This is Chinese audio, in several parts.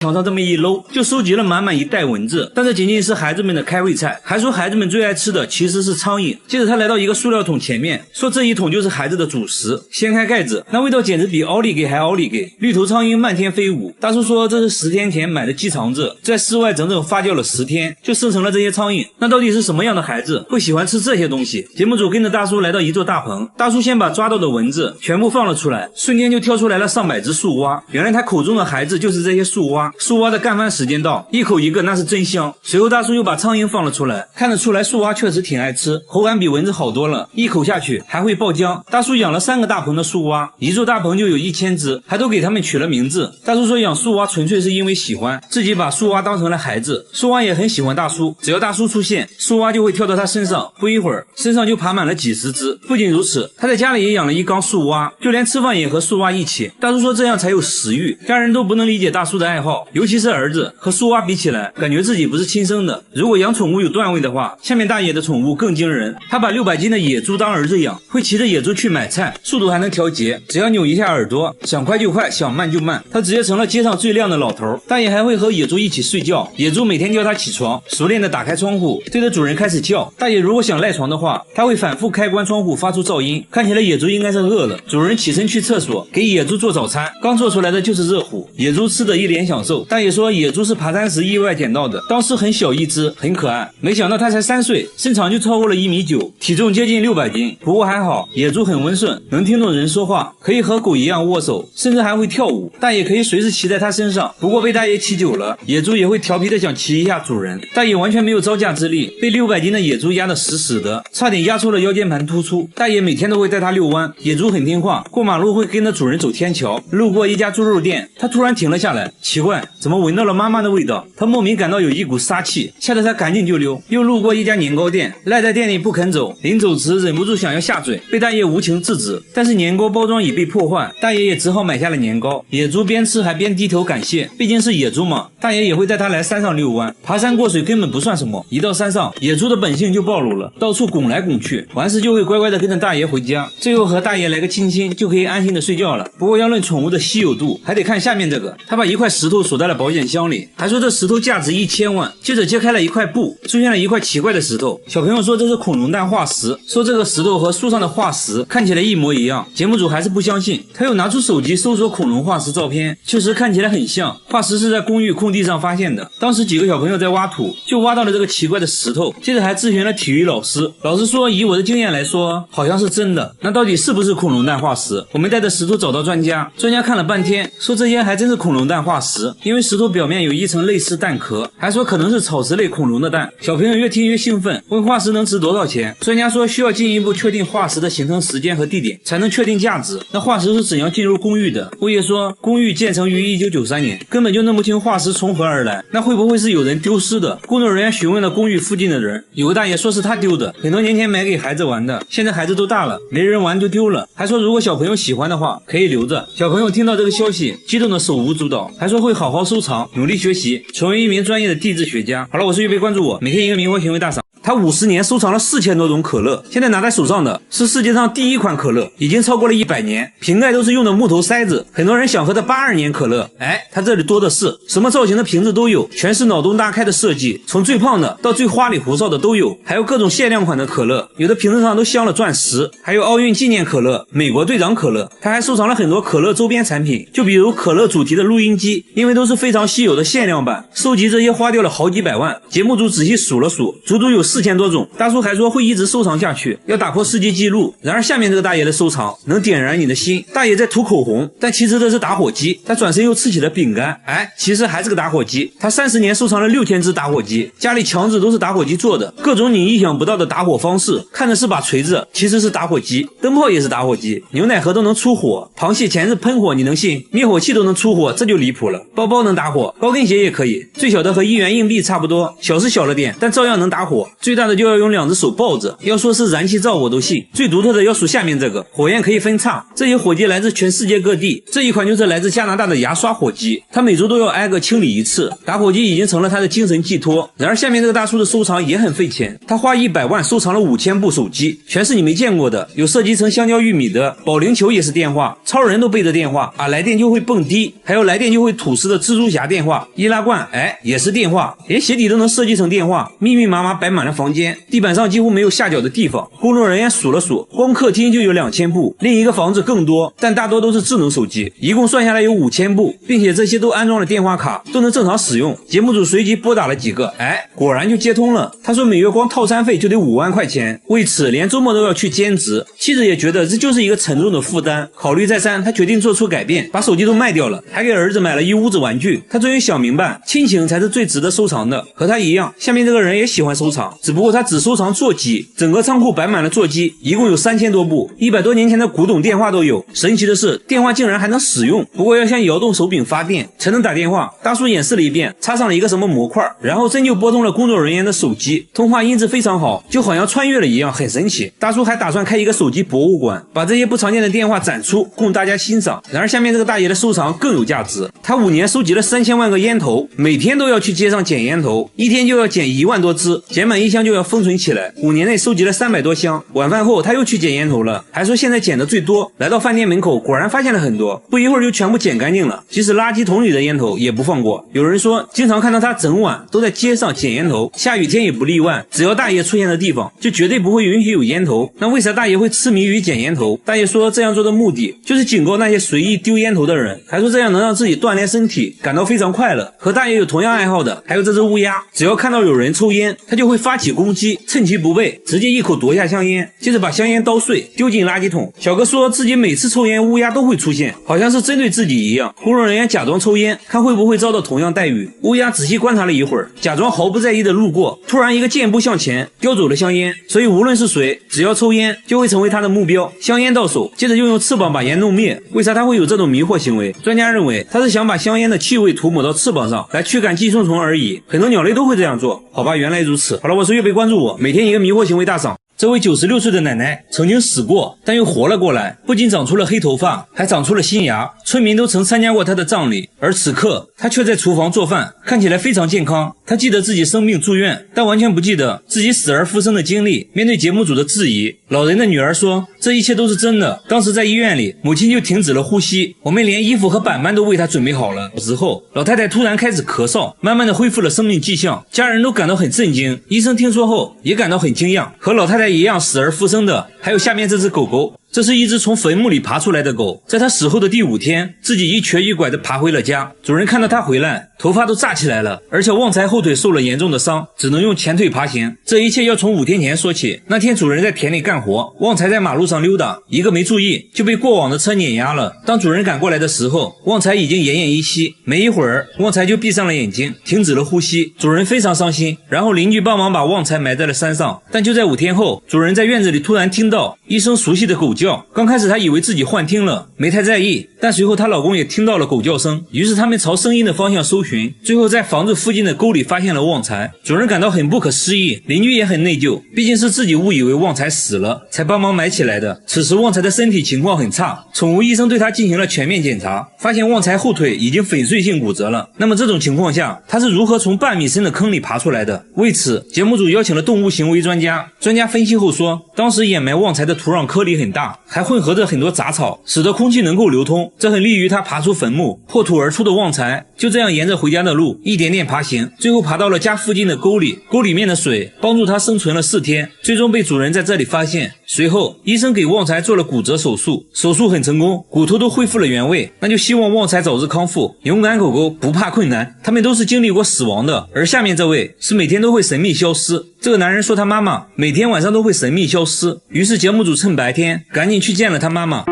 墙上这么一搂，就收集了满满一袋蚊子。但这仅仅是孩子们的开胃菜，还说孩子们最爱吃的其实是苍蝇。接着他来到一个塑料桶前面，说这一桶就是孩子的主食。掀开盖子，那味道简直比奥利给还奥利给，绿头苍蝇漫天飞舞。大叔说这是10天前买的鸡肠子，在室外整整发酵了10天，就生成了这些苍蝇。那到底是什么样的孩子会喜欢吃这些东西？节目组跟着大叔来到一座大棚，大叔先把抓到的蚊子全部放了出来，瞬间就跳出来了上百只树蛙。原来他口中的孩子就是这些树蛙。树蛙的干饭时间到，一口一个，那是真香。随后大叔又把苍蝇放了出来，看得出来树蛙确实挺爱吃，口感比蚊子好多了，一口下去还会爆浆。大叔养了3个大棚的树蛙，一座大棚就有1000只，还都给他们取了名字。大叔说养树蛙纯粹是因为喜欢，自己把树蛙当成了孩子。树蛙也很喜欢大叔，只要大叔出现，树蛙就会跳到他身上，不一会儿身上就爬满了几十只。不仅如此，他在家里也养了一缸树蛙，就连吃饭也和树蛙一起。大叔说这样才有食欲。家人都不能理解大叔的爱好，尤其是儿子，和树蛙比起来，感觉自己不是亲生的。如果养宠物有段位的话，下面大爷的宠物更惊人。他把600斤的野猪当儿子养，会骑着野猪去买菜，速度还能调节，只要扭一下耳朵，想快就快，想慢就慢。他直接成了街上最靓的老头。大爷还会和野猪一起睡觉，野猪每天叫他起床，熟练的打开窗户，对着主人开始叫。大爷如果想赖床的话，他会反复开关窗户，发出噪音。看起来野猪应该是饿了，主人起身去厕所给野猪做早餐，刚做出来的就是热乎，野猪吃的一脸享受。大爷说野猪是爬山时意外捡到的，当时很小一只，很可爱，没想到它才3岁，身长就超过了1.9米，体重接近600斤。不过还好，野猪很温顺，能听懂人说话，可以和狗一样握手，甚至还会跳舞。大爷可以随时骑在它身上，不过被大爷骑久了，野猪也会调皮的想骑一下主人。大爷完全没有招架之力，被600斤的野猪压得死死的，差点压出了腰间盘突出。大爷每天都会带它遛弯，野猪很听话，过马路会跟着主人走天桥。路过一家猪肉店，它突然停了下来，奇怪，怎么闻到了妈妈的味道？它莫名感到有一股杀气，吓得它赶紧就溜。又路过一家年糕店，赖在店里不肯走，临走时忍不住想要下嘴，被大爷无情制止。但是年糕包装已被破坏，大爷也只好买下了年糕。野猪边吃还边低头感谢，毕竟是野猪嘛，大爷也会带它来山上遛弯。爬山过水根本不算什么，一到山上，野猪的本性就暴露了，到处拱来拱去，完事就会乖乖的跟着大爷回家，最后和大爷来个亲亲，就可以安心的睡觉了。不过要论宠物的稀有度，还得看下面这个。他把一块石头锁在了保险箱里，还说这石头价值1000万。接着揭开了一块布，出现了一块奇怪的石头。小朋友说这是恐龙蛋化石，说这个石头和树上的化石看起来一模一样。节目组还是不相信，他又拿出手机搜索恐龙化石照片，确实看起来很像。化石是在公寓空地上发现的，当时几个小朋友在挖土，就挖到了这个奇怪的石头。接着还咨询了体育老师，老师说以我的经验来说，好像是真的。那到底是不是恐龙蛋化石？我们带着石头找到专家，专家看了半天，说这些还真是恐龙蛋化石，因为石头表面有一层类似蛋壳，还说可能是草食类恐龙的蛋。小朋友越听越兴奋，问化石能值多少钱？专家说需要进一步确定化石的形成时间和地点，才能确定价值。那化石是怎样进入公寓的？物业说公寓建成于1993年，根本就弄不清化石从何而来。那会不会是有人丢失的？工作人员询问了公寓附近的人，有个大爷说是他丢的，很多年前买给孩子玩的，现在孩子都大了，没人玩就丢了。还说如果小朋友喜欢的话，可以留着。小朋友听到这个消息，激动的手舞足蹈，还说会好好收藏，努力学习，成为一名专业的地质学家。好了，我是预备关注我，每天一个名为行为大赏。他50年收藏了4000多种可乐，现在拿在手上的是世界上第一款可乐，已经超过了100年，瓶盖都是用的木头塞子。很多人想喝的82年可乐，他这里多的是，什么造型的瓶子都有，全是脑洞大开的设计，从最胖的到最花里胡哨的都有，还有各种限量款的可乐，有的瓶子上都镶了钻石，还有奥运纪念可乐、美国队长可乐。他还收藏了很多可乐周边产品，就比如可乐主题的录音机，因为都是非常稀有的限量版，收集这些花掉了好几百万。节目组仔细数了数，足足有4000多种。大叔还说会一直收藏下去，要打破世界纪录。然而下面这个大爷的收藏能点燃你的心。大爷在涂口红，但其实这是打火机。他转身又吃起了饼干，其实还是个打火机。他30年收藏了6000只打火机，家里墙纸都是打火机做的，各种你意想不到的打火方式，看着是把锤子，其实是打火机。灯泡也是打火机，牛奶盒都能出火，螃蟹钳子喷火你能信？灭火器都能出火，这就离谱了。包包能打火，高跟鞋也可以，最小的和1元硬币差不多，小是小了点，但照样能打火。最大的就要用2只手抱着，要说是燃气灶我都信。最独特的要数下面这个，火焰可以分叉，这些火机来自全世界各地，这一款就是来自加拿大的牙刷火机，他每周都要挨个清理一次，打火机已经成了他的精神寄托。然而下面这个大叔的收藏也很费钱，他花100万收藏了5000部手机，全是你没见过的，有设计成香蕉玉米的，保龄球也是电话，超人都背着电话啊，来电就会蹦迪，还有来电就会吐丝的蜘蛛侠电话，易拉罐也是电话，连鞋底都能设计成电话，密密麻麻摆满了房间，地板上几乎没有下脚的地方。工作人员数了数，光客厅就有2000部，另一个房子更多，但大多都是智能手机，一共算下来有5000部，并且这些都安装了电话卡，都能正常使用。节目组随即拨打了几个，果然就接通了。他说每月光套餐费就得5万块钱，为此连周末都要去兼职。妻子也觉得这就是一个沉重的负担，考虑再三，他决定做出改变，把手机都卖掉了，还给儿子买了一屋子玩具。他终于想明白，亲情才是最值得收藏的。和他一样，下面这个人也喜欢收藏，只不过他只收藏座机，整个仓库摆满了座机，一共有3000多部，100多年前的古董电话都有。神奇的是，电话竟然还能使用，不过要像摇动手柄发电才能打电话。大叔演示了一遍，插上了一个什么模块，然后真就拨通了工作人员的手机，通话音质非常好，就好像穿越了一样，很神奇。大叔还打算开一个手机博物馆，把这些不常见的电话展出，供大家欣赏。然而下面这个大爷的收藏更有价值，他5年收集了3000万个烟头，每天都要去街上捡烟头，一天就要捡1万多支，捡满1箱就要封存起来。5年内收集了300多箱。晚饭后他又去捡烟头了，还说现在捡的最多。来到饭店门口，果然发现了很多，不一会儿就全部捡干净了，即使垃圾桶里的烟头也不放过。有人说经常看到他整晚都在街上捡烟头，下雨天也不例外，只要大爷出现的地方就绝对不会允许有烟头。那为啥大爷会痴迷于捡烟头？大爷说这样做的目的就是警告那些随意丢烟头的人，还说这样能让自己锻炼身体，感到非常快乐。和大爷有同样爱好的还有这只乌鸦，只要看到有人抽烟，他就会发起攻击，趁其不备直接一口夺下香烟，接着把香烟捣碎丢进垃圾桶。小哥说自己每次抽烟乌鸦都会出现，好像是针对自己一样。工作人员假装抽烟，看会不会遭到同样待遇。乌鸦仔细观察了一会儿，假装毫不在意的路过，突然一个箭步向前叼走了香烟，所以无论是谁只要抽烟就会成为他的目标。香烟到手，接着又用翅膀把烟弄灭。为啥他会有这种迷惑行为？专家认为他是想把香烟的气味涂抹到翅膀上来驱赶寄生虫而已，很多鸟类都会这样做。好吧，原来如此。好了，我是月贝，关注我，每天一个迷惑行为大赏。这位96岁的奶奶曾经死过，但又活了过来，不仅长出了黑头发，还长出了新牙。村民都曾参加过她的葬礼，而此刻她却在厨房做饭，看起来非常健康。她记得自己生病住院，但完全不记得自己死而复生的经历。面对节目组的质疑，老人的女儿说这一切都是真的，当时在医院里，母亲就停止了呼吸，我们连衣服和板板都为她准备好了。之后老太太突然开始咳嗽，慢慢的恢复了生命迹象，家人都感到很震惊，医生听说后也感到很惊讶。和老太太一样死而复生的还有下面这只狗狗，这是一只从坟墓里爬出来的狗，在它死后的第5天，自己一瘸一拐地爬回了家。主人看到它回来，头发都炸起来了，而且旺财后腿受了严重的伤，只能用前腿爬行。这一切要从5天前说起。那天主人在田里干活，旺财在马路上溜达，一个没注意就被过往的车碾压了。当主人赶过来的时候，旺财已经奄奄一息，没一会儿旺财就闭上了眼睛，停止了呼吸。主人非常伤心，然后邻居帮忙把旺财埋在了山上。但就在5天后，主人在院子里突然听到一声熟悉的狗叫，刚开始她以为自己幻听了，没太在意，但随后她老公也听到了狗叫声，于是他们朝声音的方向搜寻，最后在房子附近的沟里发现了旺财。主人感到很不可思议，邻居也很内疚，毕竟是自己误以为旺财死了才帮忙埋起来的。此时旺财的身体情况很差，宠物医生对他进行了全面检查，发现旺财后腿已经粉碎性骨折了。那么这种情况下，他是如何从半米深的坑里爬出来的？为此节目组邀请了动物行为专家，专家分析后说，当时掩埋旺财的土壤颗粒很大，还混合着很多杂草，使得空气能够流通，这很利于他爬出坟墓。破土而出的旺财就这样沿着回家的路一点点爬行，最后爬到了家附近的沟里，沟里面的水帮助他生存了4天，最终被主人在这里发现。随后医生给旺财做了骨折手术，手术很成功，骨头都恢复了原位，那就希望旺财早日康复。勇敢狗狗不怕困难，他们都是经历过死亡的。而下面这位是每天都会神秘消失，这个男人说他妈妈每天晚上都会神秘消失，于是节目组趁白天赶紧去见了他妈妈。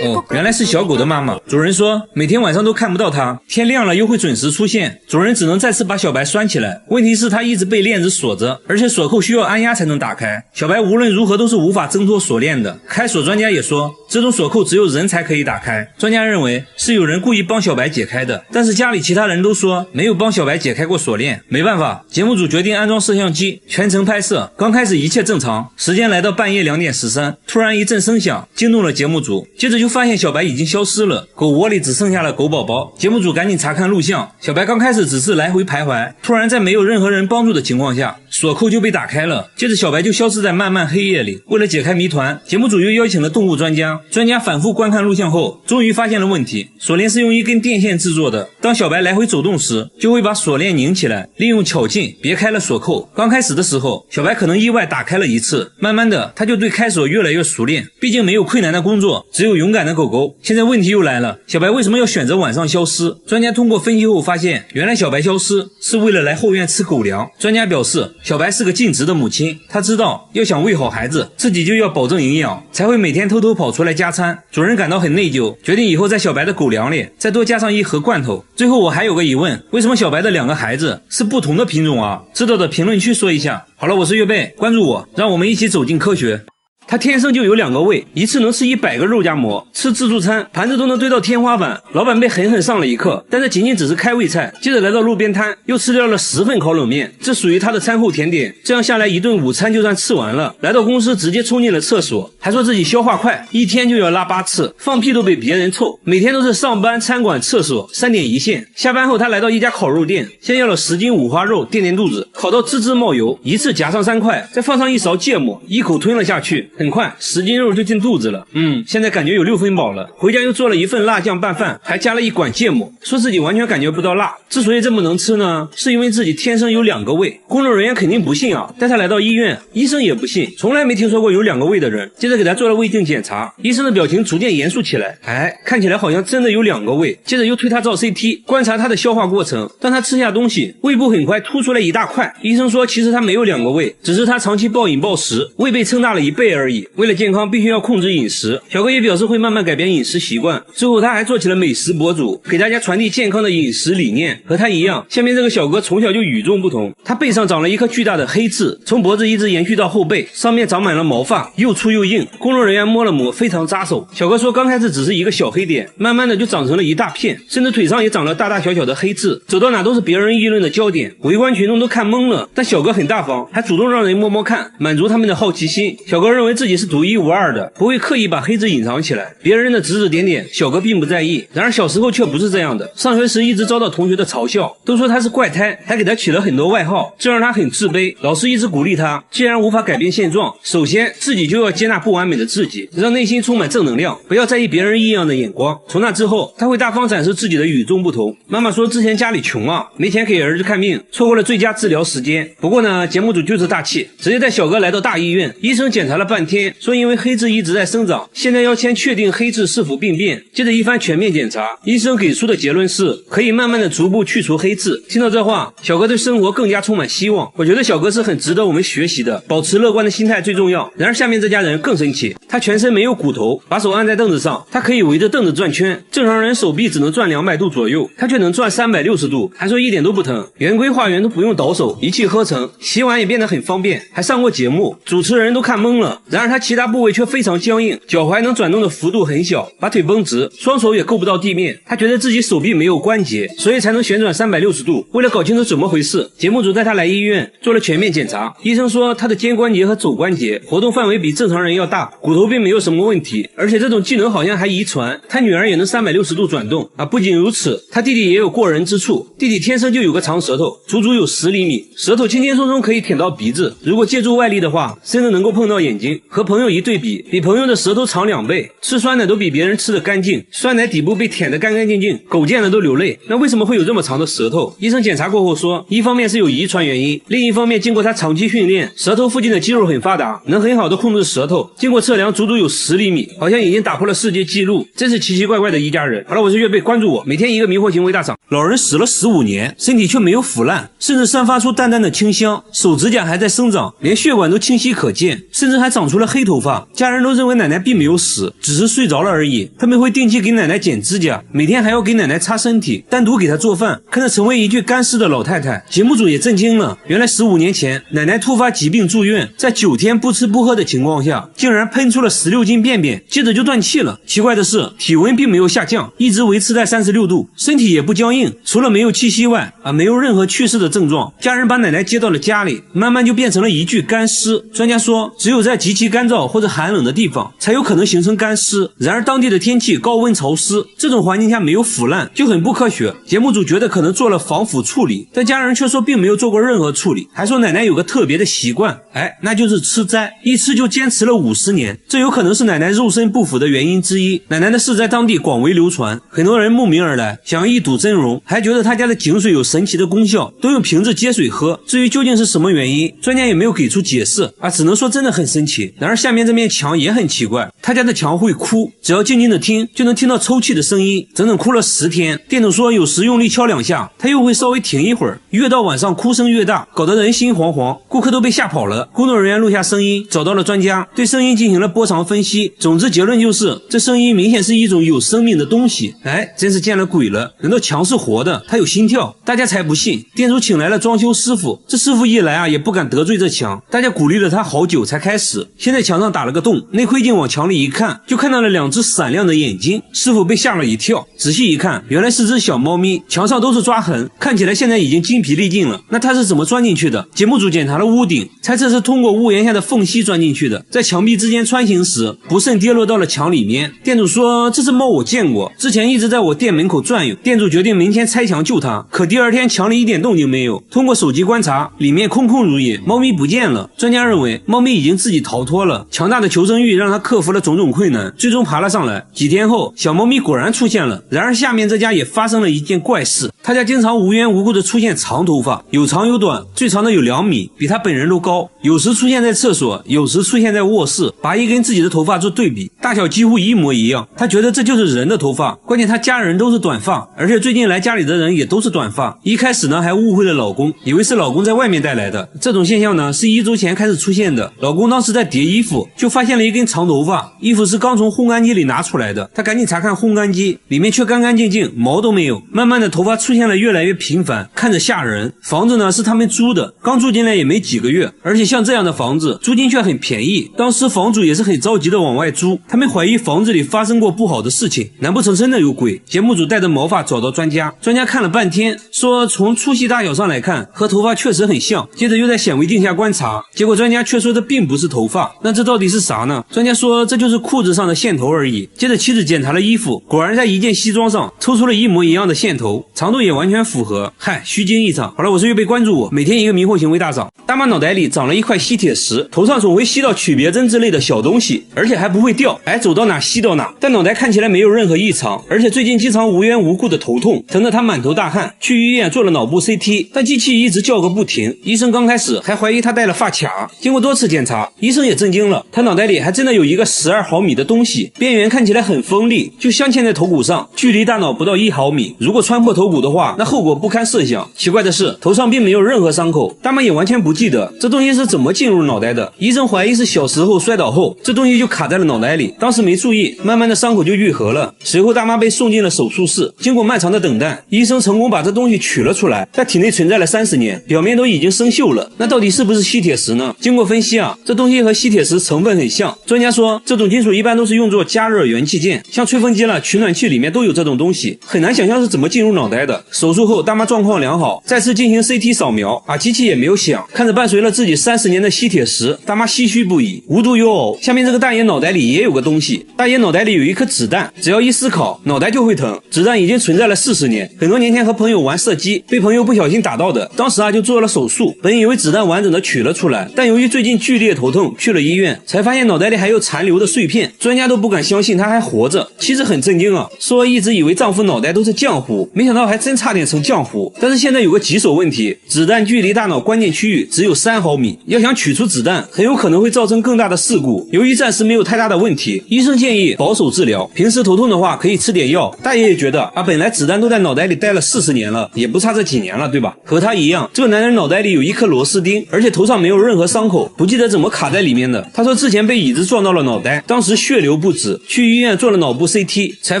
哦，原来是小狗的妈妈。主人说每天晚上都看不到它，天亮了又会准时出现。主人只能再次把小白拴起来，问题是它一直被链子锁着，而且锁扣需要按压才能打开。小白无论如何都是无法挣脱锁链的。开锁专家也说，这种锁扣只有人才可以打开。专家认为是有人故意帮小白解开的，但是家里其他人都说没有帮小白解开过锁链。没办法，节目组决定安装摄像机，全程拍摄。刚开始一切正常，时间来到半夜2点13，突然一阵声响惊动了节目组，接着就发现小白已经消失了，狗窝里只剩下了狗宝宝。节目组赶紧查看录像，小白刚开始只是来回徘徊，突然在没有任何人帮助的情况下，锁扣就被打开了，接着小白就消失在漫漫黑夜里。为了解开谜团，节目组又邀请了动物专家，反复观看录像后，终于发现了问题。锁链是用一根电线制作的，当小白来回走动时，就会把锁链拧起来，利用巧劲别开了锁扣。刚开始的时候，小白可能意外打开了一次，慢慢的他就对开锁越来越熟练，毕竟没有困难的工作，只有勇敢的狗狗。现在问题又来了，小白为什么要选择晚上消失？专家通过分析后发现，原来小白消失是为了来后院吃狗粮。专家表示，小白是个尽职的母亲，她知道要想喂好孩子，自己就要保证营养，才会每天偷偷跑出来加餐。主人感到很内疚，决定以后在小白的狗粮里再多加上1盒罐头。最后我还有个疑问，为什么小白的2个孩子是不同的品种啊？知道的评论区说一下。好了，我是月贝，关注我，让我们一起走进科学。它天生就有2个胃，一次能吃100个肉夹馍，吃自助餐盘子都能堆到天花板。老板被狠狠上了一课，但这仅仅只是开胃菜。接着来到路边摊，又吃掉了10份烤冷面，这属于他的餐后甜点。这样下来一顿午餐就算吃完了。来到公司直接冲进了厕所，还说自己消化快，一天就要拉8次，放屁都比别人臭。每天都是上班、餐馆、厕所3点一线。下班后他来到一家烤肉店，先要了10斤五花肉垫垫肚子，烤到滋滋冒油，一次夹上3块，再放上1勺芥末，一口吞了下去。很快10斤肉就进肚子了，现在感觉有6分饱了。回家又做了1份辣酱拌饭，还加了1管芥末，说自己完全感觉不到辣。之所以这么能吃呢，是因为自己天生有2个胃。工作人员肯定不信啊，带他来到医院，医生也不信，从来没听说过有2个胃的人。接着给他做了胃镜检查，医生的表情逐渐严肃起来，看起来好像真的有2个胃。接着又推他照 CT， 观察他的消化过程。当他吃下东西，胃部很快凸出来一大块。医生说其实他没有2个胃，只是他长期暴饮暴食，胃被撑大了1倍而已。为了健康必须要控制饮食，小哥也表示会慢慢改变饮食习惯。之后他还做起了美食博主，给大家传递健康的饮食理念。和他一样，下面这个小哥从小就与众不同，他背上长了一颗巨大的黑痣，从脖子一直延续到后背，上面长满了毛发，又粗又硬。工作人员摸了摸，非常扎手。小哥说刚开始只是一个小黑点，慢慢的就长成了一大片，甚至腿上也长了大大小小的黑痣，走到哪都是别人议论的焦点，围观群众都看懵了。但小哥很大方，还主动让人摸摸看，满足他们的好奇心。小哥认为自己是独一无二的，不会刻意把黑痣隐藏起来，别人的指指点点小哥并不在意。然而小时候却不是这样的，上学时一直遭到同学的嘲笑，都说他是怪胎，还给他起了很多外号，这让他很自卑。老师一直鼓励他，既然无法改变现状，首先自己就要接纳不完美的自己，让内心充满正能量，不要在意别人异样的眼光。从那之后，他会大方展示自己的与众不同。妈妈说之前家里穷啊，没钱给儿子看病，错过了最佳治疗时间。不过呢，节目组就是大气，直接带小哥来到大医院，医生检查了半天，说因为黑痣一直在生长，现在要先确定黑痣是否病变。接着一番全面检查，医生给出的结论是可以慢慢的逐步去除黑痣。听到这话，小哥对生活更加充满希望。我觉得小哥是很值得我们学习的，保持乐观的心态最重要。然而下面这家人更神奇，他全身没有骨头，把手按在凳子上，他可以围着凳子转圈，正常人手臂只能转200度左右，他却能转360度，还说一点都不疼，圆规画圆都不用倒手，一气呵成，洗碗也变得很方便，还上过节目，主持人都看懵了。然而他其他部位却非常僵硬，脚踝能转动的幅度很小，把腿绷直，双手也够不到地面。他觉得自己手臂没有关节，所以才能旋转360度。为了搞清楚怎么回事，节目组带他来医院做了全面检查。医生说他的肩关节和肘关节活动范围比正常人要大，骨头并没有什么问题，而且这种技能好像还遗传，他女儿也能360度转动啊！不仅如此，他弟弟也有过人之处，弟弟天生就有个长舌头，足足有10厘米，舌头轻轻松松可以舔到鼻子，如果借助外力的话，甚至能够碰到眼睛。和朋友一对比，比朋友的舌头长2倍，吃酸奶都比别人吃得干净，酸奶底部被舔得干干净净，狗见了都流泪。那为什么会有这么长的舌头？医生检查过后说，一方面是有遗传原因，另一方面经过他长期训练，舌头附近的肌肉很发达，能很好的控制舌头，经过测量足足有10厘米，好像已经打破了世界纪录，真是奇奇怪怪的一家人。好了，我是月贝，关注我，每天一个迷惑行为大赏。老人死了15年，身体却没有腐烂，甚至散发出淡淡的清香，手指甲还在生长，连血管都清晰可见，甚至还长长出了黑头发。家人都认为奶奶并没有死，只是睡着了而已。他们会定期给奶奶剪指甲，每天还要给奶奶擦身体，单独给她做饭。看着成为一具干尸的老太太，节目组也震惊了。原来15年前奶奶突发疾病住院，在9天不吃不喝的情况下，竟然喷出了16斤便便，接着就断气了。奇怪的是，体温并没有下降，一直维持在36度，身体也不僵硬，除了没有气息外，没有任何去世的症状。家人把奶奶接到了家里，慢慢就变成了一具干尸。专家说，只有在极其干燥或者寒冷的地方才有可能形成干尸，然而当地的天气高温潮湿，这种环境下没有腐烂就很不科学。节目组觉得可能做了防腐处理，但家人却说并没有做过任何处理，还说奶奶有个特别的习惯，那就是吃斋，一吃就坚持了50年，这有可能是奶奶肉身不腐的原因之一。奶奶的事在当地广为流传，很多人慕名而来，想要一睹真容，还觉得他家的井水有神奇的功效，都用瓶子接水喝。至于究竟是什么原因，专家也没有给出解释只能说真的很神奇。然而下面这面墙也很奇怪，他家的墙会哭，只要静静的听就能听到抽泣的声音，整整哭了10天。店主说有时用力敲2下，他又会稍微停一会儿，越到晚上哭声越大，搞得人心惶惶，顾客都被吓跑了。工作人员录下声音，找到了专家，对声音进行了波长分析，总之结论就是这声音明显是一种有生命的东西。真是见了鬼了，难道墙是活的，它有心跳？大家才不信。店主请来了装修师傅，这师傅一来也不敢得罪这墙，大家鼓励了他好久才开始。现在墙上打了个洞，内窥镜往墙里一看，就看到了2只闪亮的眼睛，师傅被吓了一跳，仔细一看，原来是只小猫咪，墙上都是抓痕，看起来现在已经精疲力尽了。那它是怎么钻进去的？节目组检查了屋顶，猜测是通过屋檐下的缝隙钻进去的，在墙壁之间穿行时不慎跌落到了墙里面。店主说这只猫我见过，之前一直在我店门口转悠。店主决定明天拆墙救它，可第2天墙里一点动静没有，通过手机观察，里面空空如也，猫咪不见了。专家认为猫咪已经自己逃脱了，强大的求生欲让它克服了种种困难，最终爬了上来。几天后，小猫咪果然出现了。然而下面这家也发生了一件怪事，他家经常无缘无故的出现长头发，有长有短，最长的有2米，比他本人都高，有时出现在厕所，有时出现在卧室，拔一根自己的头发做对比，大小几乎一模一样。他觉得这就是人的头发，关键他家人都是短发，而且最近来家里的人也都是短发。一开始呢还误会了老公，以为是老公在外面带来的。这种现象呢是1周前开始出现的，老公当时在叠衣服，就发现了一根长头发，衣服是刚从烘干机里拿出来的，他赶紧查看烘干机，里面却干干净净，毛都没有。慢慢的头发出现了越来越频繁，看着吓人。房子呢是他们租的，刚住进来也没几个月，而且像这样的房子租金却很便宜，当时房主也是很着急的往外租，他们怀疑房子里发生过不好的事情，难不成真的有鬼？节目组带着毛发找到专家，专家看了半天，说从粗细大小上来看和头发确实很像，接着又在显微镜下观察，结果专家却说这并不是头发，那这到底是啥呢？专家说这就是裤子上的线头而已。接着妻子检查了衣服，果然在一件西装上抽出了一模一样的线头，长度也完全符合。虚惊一场。好了，我是预备关注我，每天一个迷惑行为大赏。大妈脑袋里长了一块吸铁石，头上总会吸到曲别针之类的小东西，而且还不会掉，走到哪吸到哪。但脑袋看起来没有任何异常，而且最近经常无缘无故的头痛，疼得她满头大汗，去医院做了脑部 CT， 但机器一直叫个不停。医生刚开始还怀疑她戴了发卡，经过多次检查，医生也震惊了，她脑袋里还真的有一个12毫米的东西，边缘看起来很锋利，就镶嵌在头骨上，距离大脑不到1毫米，如果穿破头骨的话，那后果不堪设想。奇怪的是，头上并没有任何伤口，大妈也完全不记得这东西是怎么进入脑袋的。医生怀疑是小时候摔倒后，这东西就卡在了脑袋里，当时没注意，慢慢的伤口就愈合了。随后大妈被送进了手术室，经过漫长的等待，医生成功把这东西取了出来，在体内存在了30年，表面都已经生锈了。那到底是不是吸铁石呢？经过分析这东西和吸铁石成分很像。专家说，这种金属一般都是用作加热元器件，像吹风机了、取暖器里面都有这种东西，很难想象是怎么进入脑袋的。手术后大妈状况良好，再次进行 CT 扫描，机器也没有响。看着伴随了自己30年的吸铁石，大妈唏嘘不已。无独有偶，下面这个大爷脑袋里也有个东西。大爷脑袋里有一颗子弹，只要一思考，脑袋就会疼。子弹已经存在了40年，很多年前和朋友玩射击，被朋友不小心打到的，当时就做了手术，本以为子弹完整的取了出来，但由于最近剧烈头痛，去了医院，才发现脑袋里还有残留的碎片，专家都不敢相信他还活着。妻子很震惊说一直以为丈夫脑袋都是浆糊，没想到还真差点成浆糊。但是现在有个棘手问题，子弹距离大脑关键区域只有3毫米，要想取出子弹，很有可能会造成更大的事故。由于暂时没有太大的问题，医生建议保守治疗，平时头痛的话可以吃点药。大爷也觉得本来子弹都在脑袋里待了40年了，也不差这几年了，对吧？和他一样，这个男人脑袋里有一颗螺丝钉，而且头上没有任何伤口，不记得怎么卡在里面面的。他说之前被椅子撞到了脑袋，当时血流不止，去医院做了脑部 CT， 才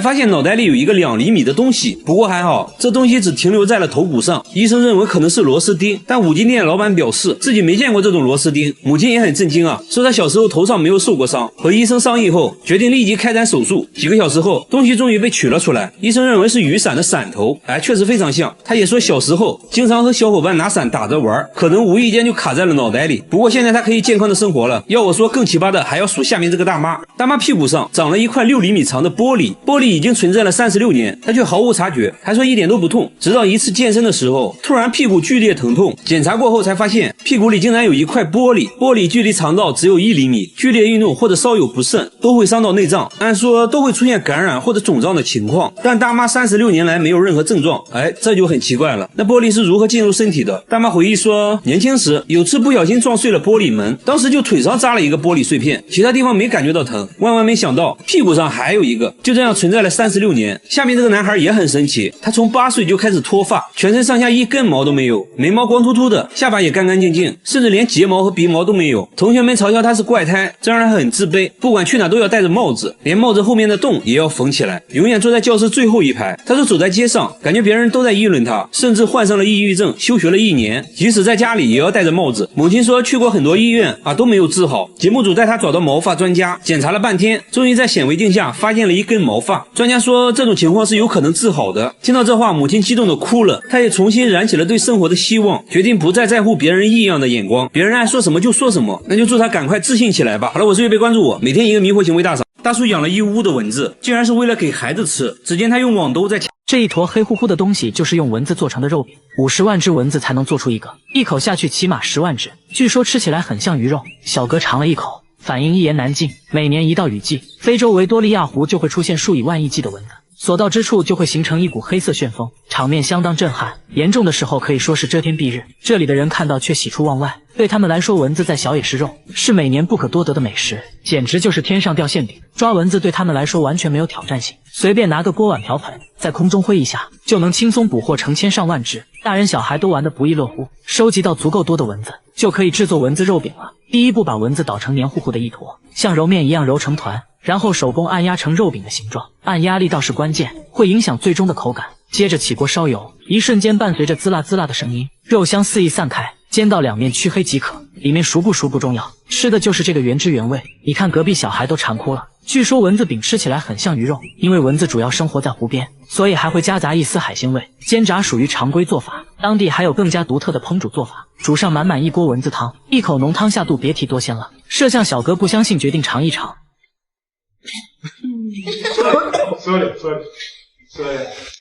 发现脑袋里有一个2厘米的东西。不过还好，这东西只停留在了头骨上，医生认为可能是螺丝钉，但五金店老板表示自己没见过这种螺丝钉。母亲也很震惊啊，说他小时候头上没有受过伤，和医生商议后决定立即开展手术。几个小时后，东西终于被取了出来，医生认为是雨伞的伞头，确实非常像。他也说小时候经常和小伙伴拿伞打着玩，可能无意间就卡在了脑袋里。不过现在他可以健康的生活了。要我说更奇葩的还要数下面这个大妈。大妈屁股上长了一块6厘米长的玻璃，玻璃已经存在了36年，她却毫无察觉，还说一点都不痛。直到一次健身的时候，突然屁股剧烈疼痛，检查过后才发现屁股里竟然有一块玻璃，玻璃距离肠道只有1厘米，剧烈运动或者稍有不慎都会伤到内脏，按说都会出现感染或者肿胀的情况，但大妈36年来没有任何症状。这就很奇怪了，那玻璃是如何进入身体的？大妈回忆说，年轻时有次不小心撞碎了玻璃门，当时就腿上扎了一个玻璃碎片，其他地方没感觉到疼，万万没想到屁股上还有一个，就这样存在了36年。下面这个男孩也很神奇，他从8岁就开始脱发，全身上下一根毛都没有，眉毛光秃秃的，下巴也干干净净，甚至连睫毛和鼻毛都没有。同学们嘲笑他是怪胎，这让他很自卑，不管去哪都要戴着帽子，连帽子后面的洞也要缝起来，永远坐在教室最后一排。他说走在街上感觉别人都在议论他，甚至患上了抑郁症，休学了1年，即使在家里也要戴着帽子。母亲说去过很多医院都没有治好，节目组带他找到毛发专家，检查了半天，终于在显微镜下发现了一根毛发。专家说这种情况是有可能治好的。听到这话，母亲激动的哭了，她也重新燃起了对生活的希望，决定不再在乎别人异样的眼光，别人爱说什么就说什么，那就祝他赶快自信起来吧。好了，我是月贝，关注我，每天一个迷惑行为大赏。大叔养了一屋的蚊子，竟然是为了给孩子吃。只见他用网兜在这一坨黑乎乎的东西就是用蚊子做成的肉饼，50万只蚊子才能做出一个，一口下去起码10万只，据说吃起来很像鱼肉。小哥尝了一口，反应一言难尽。每年一到雨季，非洲维多利亚湖就会出现数以万亿计的蚊子，所到之处就会形成一股黑色旋风，场面相当震撼，严重的时候可以说是遮天蔽日。这里的人看到却喜出望外，对他们来说蚊子再小也是肉，是每年不可多得的美食，简直就是天上掉馅饼。抓蚊子对他们来说完全没有挑战性，随便拿个锅碗瓢盆在空中挥一下，就能轻松捕获成千上万只，大人小孩都玩得不亦乐乎。收集到足够多的蚊子，就可以制作蚊子肉饼了。第一步，把蚊子捣成黏糊糊的一坨，像揉面一样揉成团，然后手工按压成肉饼的形状，按压力道是关键，会影响最终的口感。接着起锅烧油，一瞬间伴随着滋啦滋啦的声音，肉香四溢散开，煎到两面黢黑即可，里面熟不熟不重要，吃的就是这个原汁原味。你看隔壁小孩都馋哭了。据说蚊子饼吃起来很像鱼肉，因为蚊子主要生活在湖边，所以还会夹杂一丝海鲜味。煎炸属于常规做法，当地还有更加独特的烹煮做法，煮上满满一锅蚊子汤，一口浓汤下肚，别提多鲜了。摄像小哥不相信，决定尝一尝。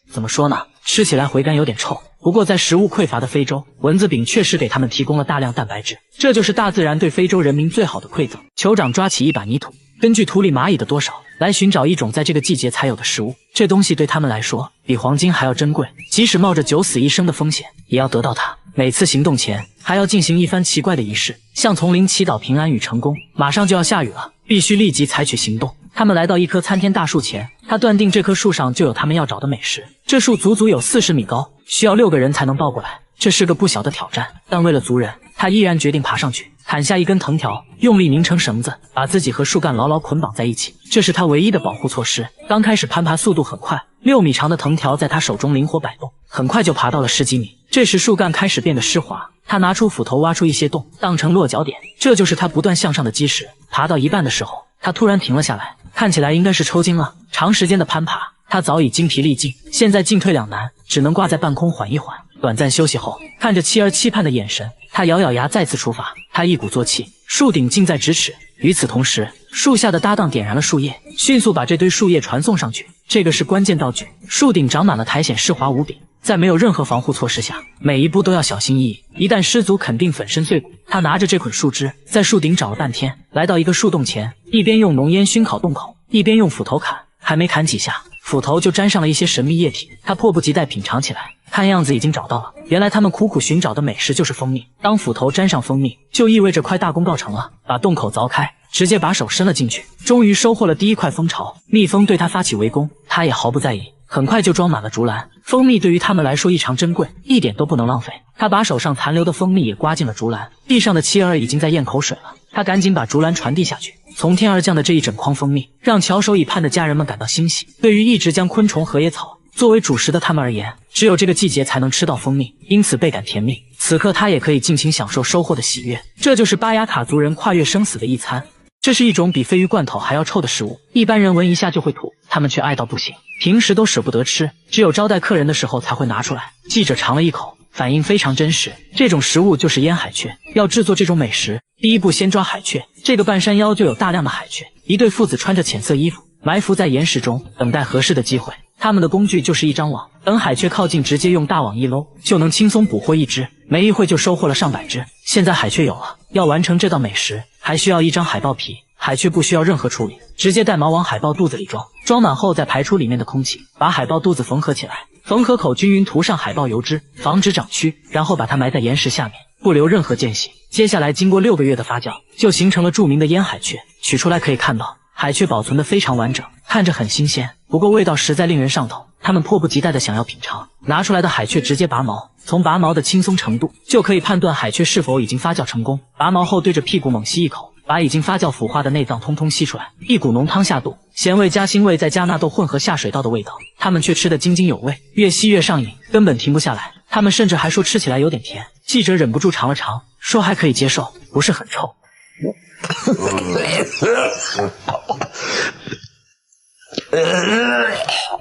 怎么说呢？吃起来回甘有点臭，不过在食物匮乏的非洲，蚊子饼确实给他们提供了大量蛋白质，这就是大自然对非洲人民最好的馈赠。酋长抓起一把泥土，根据土里蚂蚁的多少来寻找一种在这个季节才有的食物，这东西对他们来说比黄金还要珍贵，即使冒着九死一生的风险也要得到它。每次行动前还要进行一番奇怪的仪式，向丛林祈祷平安与成功。马上就要下雨了，必须立即采取行动。他们来到一棵参天大树前，他断定这棵树上就有他们要找的美食。这树足足有40米高，需要6个人才能抱过来，这是个不小的挑战，但为了族人，他依然决定爬上去，砍下一根藤条，用力拧成绳子，把自己和树干牢牢捆绑在一起，这是他唯一的保护措施。刚开始攀爬速度很快，6米长的藤条在他手中灵活摆动，很快就爬到了10几米。这时树干开始变得湿滑，他拿出斧头挖出一些洞，当成落脚点，这就是他不断向上的基石。爬到一半的时候，他突然停了下来，看起来应该是抽筋了。长时间的攀爬，他早已精疲力尽，现在进退两难，只能挂在半空缓一缓。短暂休息后，看着妻儿期盼的眼神，他咬咬牙再次出发。他一鼓作气，树顶近在咫尺。与此同时，树下的搭档点燃了树叶，迅速把这堆树叶传送上去。这个是关键道具。树顶长满了苔藓，湿滑无比，在没有任何防护措施下，每一步都要小心翼翼，一旦失足肯定粉身碎骨。他拿着这捆树枝在树顶找了半天，来到一个树洞前，一边用浓烟熏烤洞口，一边用斧头砍。还没砍几下，斧头就沾上了一些神秘液体，他迫不及待品尝起来。看样子已经找到了，原来他们苦苦寻找的美食就是蜂蜜。当斧头沾上蜂蜜，就意味着快大功告成了。把洞口凿开，直接把手伸了进去，终于收获了第一块蜂巢。蜜蜂对他发起围攻，他也毫不在意，很快就装满了竹篮。蜂蜜对于他们来说异常珍贵，一点都不能浪费。他把手上残留的蜂蜜也刮进了竹篮，地上的妻儿已经在咽口水了。他赶紧把竹篮传递下去。从天而降的这一整筐蜂蜜，让翘首以盼的家人们感到欣喜。对于一直将昆虫、荷叶草作为主食的他们而言，只有这个季节才能吃到蜂蜜，因此倍感甜蜜。此刻他也可以尽情享受收获的喜悦。这就是巴雅卡族人跨越生死的一餐。这是一种比鲱鱼罐头还要臭的食物，一般人闻一下就会吐，他们却爱到不行，平时都舍不得吃，只有招待客人的时候才会拿出来。记者尝了一口，反应非常真实。这种食物就是腌海雀。要制作这种美食，第一步先抓海雀。这个半山腰就有大量的海雀，一对父子穿着浅色衣服，埋伏在岩石中，等待合适的机会。他们的工具就是一张网，等海雀靠近，直接用大网一搂，就能轻松捕获一只，没一会就收获了上百只。现在海雀有了，要完成这道美食，还需要一张海豹皮。海雀不需要任何处理，直接带毛往海豹肚子里装，装满后再排出里面的空气，把海豹肚子缝合起来，缝合口均匀涂上海豹油脂，防止长蛆，然后把它埋在岩石下面，不留任何间隙。接下来经过6个月的发酵，就形成了著名的腌海雀。取出来可以看到，海雀保存得非常完整，看着很新鲜，不过味道实在令人上头。他们迫不及待地想要品尝。拿出来的海雀直接拔毛，从拔毛的轻松程度就可以判断海雀是否已经发酵成功。拔毛后对着屁股猛吸一口，把已经发酵腐化的内脏通通吸出来，一股浓汤下肚，咸味加腥味再加纳豆混合下水道的味道，他们却吃得津津有味，越吸越上瘾，根本停不下来。他们甚至还说吃起来有点甜。记者忍不住尝了尝，说还可以接受，不是很臭。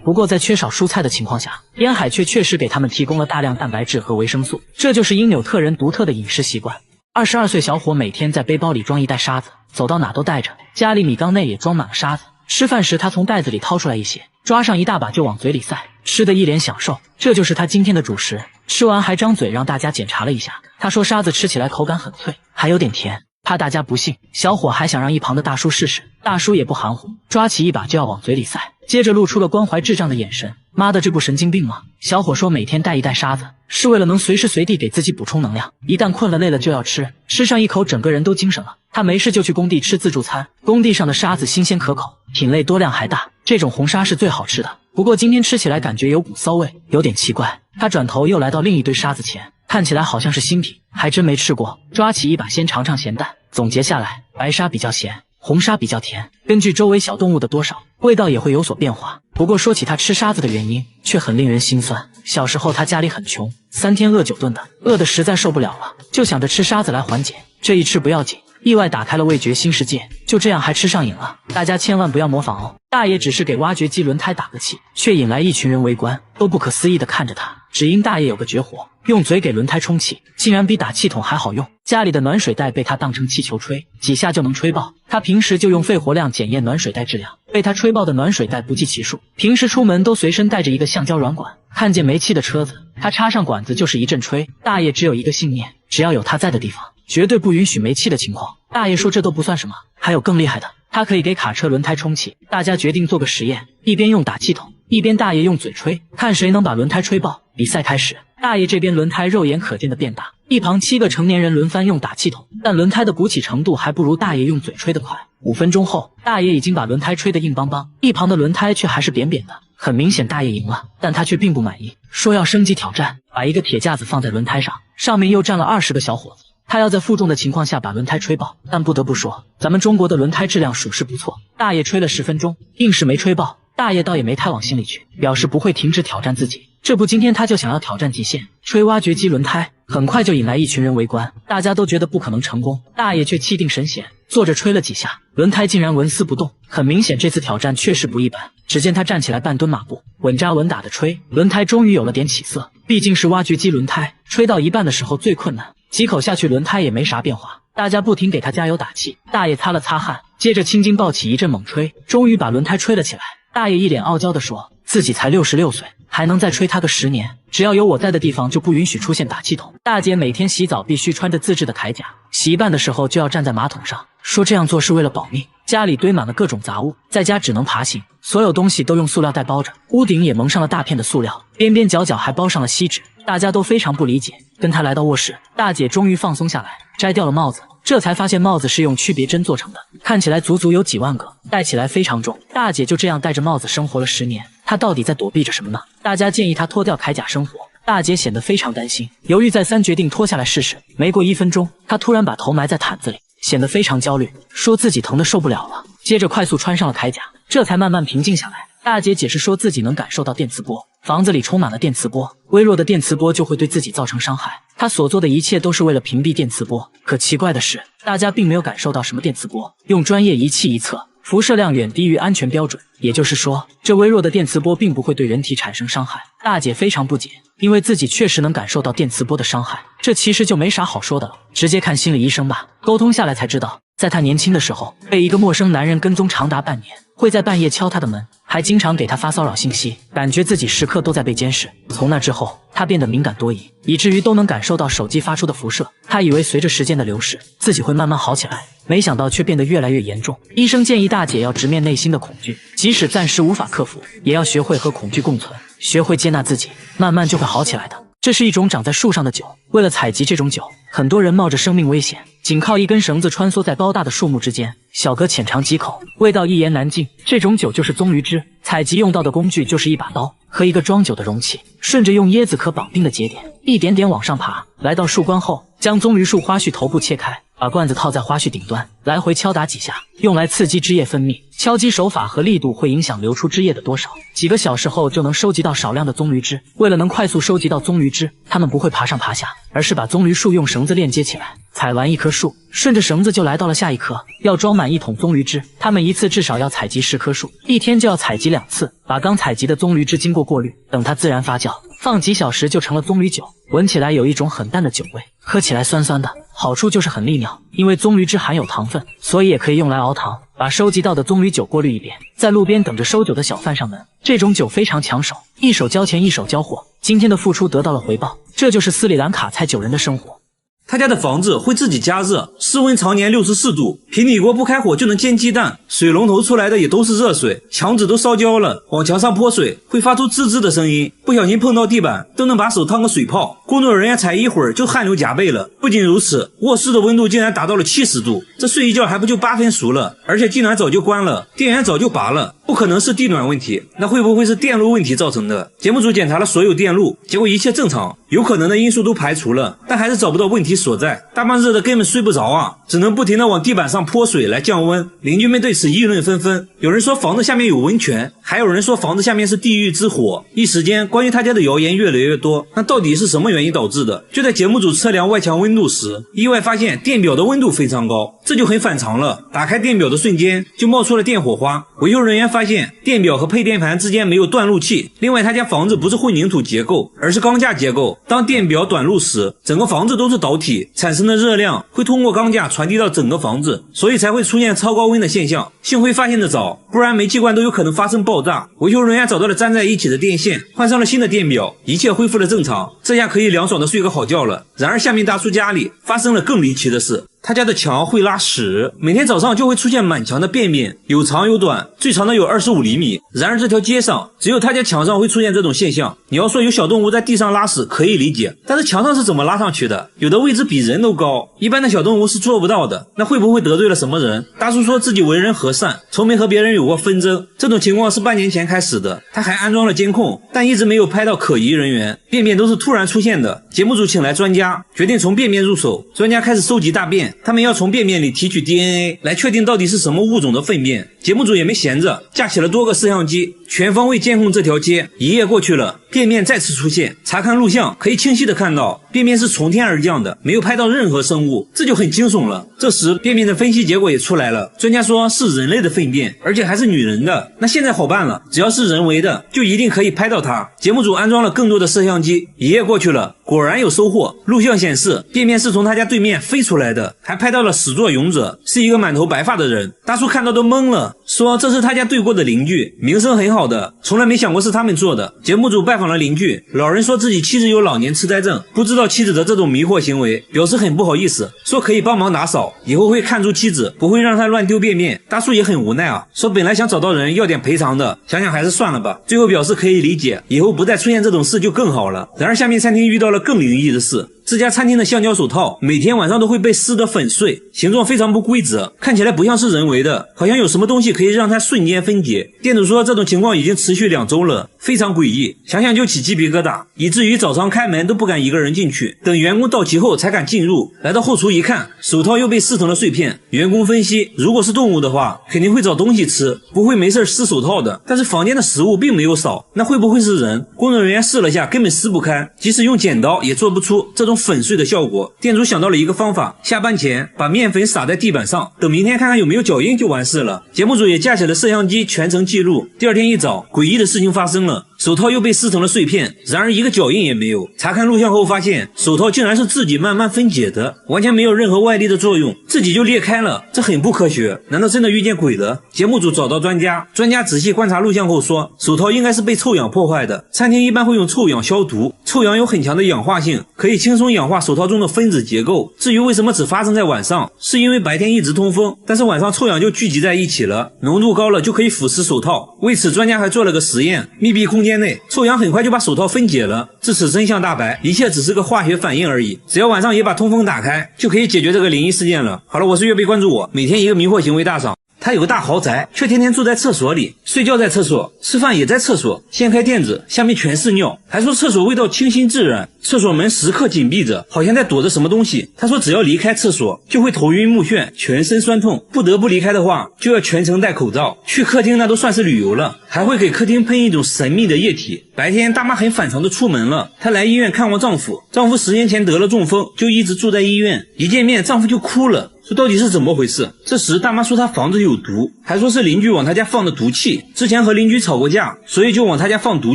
不过在缺少蔬菜的情况下，腌海雀确实给他们提供了大量蛋白质和维生素，这就是因纽特人独特的饮食习惯。22岁小伙每天在背包里装一袋沙子，走到哪都带着，家里米缸内也装满了沙子。吃饭时他从袋子里掏出来一些，抓上一大把就往嘴里塞，吃得一脸享受。这就是他今天的主食。吃完还张嘴让大家检查了一下，他说沙子吃起来口感很脆，还有点甜。怕大家不信，小伙还想让一旁的大叔试试，大叔也不含糊，抓起一把就要往嘴里塞，接着露出了关怀智障的眼神。妈的，这不神经病吗？小伙说每天带一袋沙子，是为了能随时随地给自己补充能量，一旦困了累了就要吃，吃上一口整个人都精神了。他没事就去工地吃自助餐，工地上的沙子新鲜可口，品类多量还大，这种红沙是最好吃的。不过今天吃起来感觉有股骚味，有点奇怪。他转头又来到另一堆沙子前，看起来好像是新品，还真没吃过，抓起一把先尝尝咸淡。总结下来，白沙比较咸，红沙比较甜，根据周围小动物的多少，味道也会有所变化。不过说起他吃沙子的原因，却很令人心酸。小时候他家里很穷，3天饿9顿的，饿得实在受不了了，就想着吃沙子来缓解。这一吃不要紧，意外打开了味觉新世界，就这样还吃上瘾了。大家千万不要模仿哦。大爷只是给挖掘机轮胎打个气，却引来一群人围观，都不可思议地看着他。只因大爷有个绝活，用嘴给轮胎充气，竟然比打气筒还好用。家里的暖水袋被他当成气球吹，几下就能吹爆。他平时就用肺活量检验暖水袋质量，被他吹爆的暖水袋不计其数。平时出门都随身带着一个橡胶软管，看见没气的车子，他插上管子就是一阵吹。大爷只有一个信念，只要有他在的地方，绝对不允许没气的情况。大爷说这都不算什么，还有更厉害的，他可以给卡车轮胎充气。大家决定做个实验，一边用打气筒，一边大爷用嘴吹，看谁能把轮胎吹爆。比赛开始，大爷这边轮胎肉眼可见的变大，一旁7个成年人轮番用打气筒，但轮胎的鼓起程度还不如大爷用嘴吹得快。5分钟后，大爷已经把轮胎吹得硬邦邦，一旁的轮胎却还是扁扁的。很明显大爷赢了，但他却并不满意，说要升级挑战，把一个铁架子放在轮胎上，上面又站了20个小伙子。他要在负重的情况下把轮胎吹爆，但不得不说，咱们中国的轮胎质量属实不错。大爷吹了10分钟，硬是没吹爆。大爷倒也没太往心里去，表示不会停止挑战自己。这不，今天他就想要挑战极限，吹挖掘机轮胎。很快就引来一群人围观，大家都觉得不可能成功，大爷却气定神闲，坐着吹了几下，轮胎竟然纹丝不动。很明显，这次挑战确实不一般。只见他站起来半蹲马步，稳扎稳打的吹，轮胎终于有了点起色。毕竟是挖掘机轮胎，吹到一半的时候最困难，几口下去轮胎也没啥变化。大家不停给他加油打气，大爷擦了擦汗，接着青筋暴起一阵猛吹，终于把轮胎吹了起来。大爷一脸傲娇地说，自己才66岁，还能再吹他个10年，只要有我在的地方就不允许出现打气筒。大姐每天洗澡必须穿着自制的铠甲，洗一半的时候就要站在马桶上，说这样做是为了保命。家里堆满了各种杂物，在家只能爬行，所有东西都用塑料袋包着，屋顶也蒙上了大片的塑料，边边角角还包上了锡纸。大家都非常不理解，跟他来到卧室，大姐终于放松下来，摘掉了帽子，这才发现帽子是用区别针做成的，看起来足足有几万个，戴起来非常重。大姐就这样戴着帽子生活了10年，她到底在躲避着什么呢？大家建议她脱掉铠甲生活，大姐显得非常担心，犹豫再三决定脱下来试试。没过1分钟，她突然把头埋在毯子里，显得非常焦虑，说自己疼得受不了了。接着快速穿上了铠甲，这才慢慢平静下来。大姐解释说自己能感受到电磁波，房子里充满了电磁波，微弱的电磁波就会对自己造成伤害。她所做的一切都是为了屏蔽电磁波。可奇怪的是，大家并没有感受到什么电磁波，用专业仪器一测，辐射量远低于安全标准，也就是说，这微弱的电磁波并不会对人体产生伤害。大姐非常不解，因为自己确实能感受到电磁波的伤害，这其实就没啥好说的了，直接看心理医生吧。沟通下来才知道，在她年轻的时候，被一个陌生男人跟踪长达半年，会在半夜敲她的门，还经常给她发骚扰信息，感觉自己时刻都在被监视。从那之后，她变得敏感多疑，以至于都能感受到手机发出的辐射。她以为随着时间的流逝，自己会慢慢好起来，没想到却变得越来越严重。医生建议大姐要直面内心的恐惧，即使暂时无法克服，也要学会和恐惧共存，学会接纳自己，慢慢就会好起来的。这是一种长在树上的酒，为了采集这种酒，很多人冒着生命危险，仅靠一根绳子穿梭在高大的树木之间。小哥浅尝几口，味道一言难尽。这种酒就是棕榈汁，采集用到的工具就是一把刀和一个装酒的容器，顺着用椰子壳绑定的节点，一点点往上爬。来到树冠后，将棕榈树花序头部切开，把罐子套在花序顶端，来回敲打几下，用来刺激汁液分泌。敲击手法和力度会影响流出汁液的多少。几个小时后就能收集到少量的棕榈汁。为了能快速收集到棕榈汁，他们不会爬上爬下，而是把棕榈树用绳子链接起来。采完一棵树，顺着绳子就来到了下一棵，要装满1桶棕榈汁。他们一次至少要采集10棵树，一天就要采集2次，把刚采集的棕榈汁经过过滤，等它自然发酵，放几小时就成了棕榈酒。闻起来有一种很淡的酒味，喝起来酸酸的，好处就是很利尿，因为棕榈汁含有糖分，所以也可以用来熬糖。把收集到的棕榈酒过滤一遍，在路边等着收酒的小贩上门。这种酒非常抢手，一手交钱一手交货，今天的付出得到了回报，这就是斯里兰卡菜酒人的生活。他家的房子会自己加热，室温常年64度，平底锅不开火就能煎鸡蛋，水龙头出来的也都是热水，墙纸都烧焦了，往墙上泼水会发出吱吱的声音，不小心碰到地板都能把手烫个水泡，工作人员踩一会儿就汗流浃背了。不仅如此，卧室的温度竟然达到了70度，这睡一觉还不就8分熟了，而且地暖早就关了，电源早就拔了，不可能是地暖问题，那会不会是电路问题造成的？节目组检查了所有电路，结果一切正常，有可能的因素都排除了，但还是找不到问题所在。大半日的根本睡不着啊，只能不停地往地板上泼水来降温。邻居们对此议论纷纷，有人说房子下面有温泉，还有人说房子下面是地狱之火。一时间关于他家的谣言越来越多，那到底是什么原因导致的？就在节目组测量外墙温度时，意外发现电表的温度非常高，这就很反常了。打开电表的瞬间就冒出了电火花，维修人员发现电表和配电盘之间没有断路器。另外他家房子不是混凝土结构，而是钢架结构，当电表短路时，整个房子都是导体，产生的热量会通过钢架传递到整个房子，所以才会出现超高温的现象。幸亏发现的早，不然煤气罐都有可能发生爆炸。维修人员找到了粘在一起的电线，换上了新的电表，一切恢复了正常，这下可以凉爽的睡个好觉了。然而下面大叔家里发生了更离奇的事，他家的墙会拉屎，每天早上就会出现满墙的便便，有长有短，最长的有25厘米。然而这条街上只有他家墙上会出现这种现象。你要说有小动物在地上拉屎可以理解，但是墙上是怎么拉上去的？有的位置比人都高，一般的小动物是做不到的。那会不会得罪了什么人？大叔说自己为人和善，从没和别人有过纷争，这种情况是半年前开始的。他还安装了监控，但一直没有拍到可疑人员，便便都是突然出现的。节目组请来专家，决定从便便入手。专家开始收集大便，他们要从便便里提取 DNA 来确定到底是什么物种的粪便。节目组也没闲着，架起了多个摄像机，全方位监控这条街。一夜过去了，便便再次出现，查看录像可以清晰的看到便便是从天而降的，没有拍到任何生物，这就很惊悚了。这时便便的分析结果也出来了，专家说是人类的粪便，而且还是女人的。那现在好办了，只要是人为的就一定可以拍到它。节目组安装了更多的摄像机，一夜过去了，果然有收获。录像显示便便是从他家对面飞出来的，还拍到了始作俑者是一个满头白发的人。大叔看到都懵了，说这是他家对过的邻居，名声很好的，从来没想过是他们做的。节目组拜访了邻居，老人说自己妻子有老年痴呆症，不知道妻子的这种迷惑行为，表示很不好意思，说可以帮忙打扫，以后会看住妻子，不会让她乱丢便便。大叔也很无奈啊，说本来想找到人要点赔偿的，想想还是算了吧，最后表示可以理解，以后不再出现这种事就更好了。然而下面餐厅遇到了更灵异的事，这家餐厅的橡胶手套每天晚上都会被撕得粉碎，形状非常不规则，看起来不像是人为的，好像有什么东西可以让它瞬间分解。店主说这种情况已经持续2周了，非常诡异，想想就起鸡皮疙瘩，以至于早上开门都不敢一个人进去，等员工到齐后才敢进入。来到后厨一看，手套又被撕成了碎片。员工分析，如果是动物的话，肯定会找东西吃，不会没事撕手套的。但是房间的食物并没有少，那会不会是人？工作人员试了下，根本撕不开，即使用剪刀也做不出这种粉碎的效果。店主想到了一个方法，下班前把面粉撒在地板上，等明天看看有没有脚印就完事了。节目组也架起了摄像机全程记录。第二天一早，诡异的事情发生了，手套又被撕成了碎片，然而一个脚印也没有。查看录像后发现，手套竟然是自己慢慢分解的，完全没有任何外力的作用，自己就裂开了，这很不科学。难道真的遇见鬼了？节目组找到专家仔细观察录像后说，手套应该是被臭氧破坏的。餐厅一般会用臭氧消毒，臭氧有很强的氧化性，可以轻松氧化手套中的分子结构。至于为什么只发生在晚上，是因为白天一直通风，但是晚上臭氧就聚集在一起了，浓度高了就可以腐蚀手套。为此专家还做了个实验，密闭空间内臭氧很快就把手套分解了。至此真相大白，一切只是个化学反应而已，只要晚上也把通风打开，就可以解决这个灵异事件了。好了，我是岳飞，关注我，每天一个迷惑行为大赏。他有个大豪宅，却天天住在厕所里，睡觉在厕所，吃饭也在厕所，掀开垫子下面全是尿，还说厕所味道清新自然，厕所门时刻紧闭着，好像在躲着什么东西。他说只要离开厕所就会头晕目眩，全身酸痛，不得不离开的话就要全程戴口罩。去客厅那都算是旅游了，还会给客厅喷一种神秘的液体。白天大妈很反常的出门了，她来医院看望丈夫10年前得了中风，就一直住在医院，一见面丈夫就哭了，说到底是怎么回事。这时大妈说她房子有毒，还说是邻居往她家放的毒气，之前和邻居吵过架，所以就往她家放毒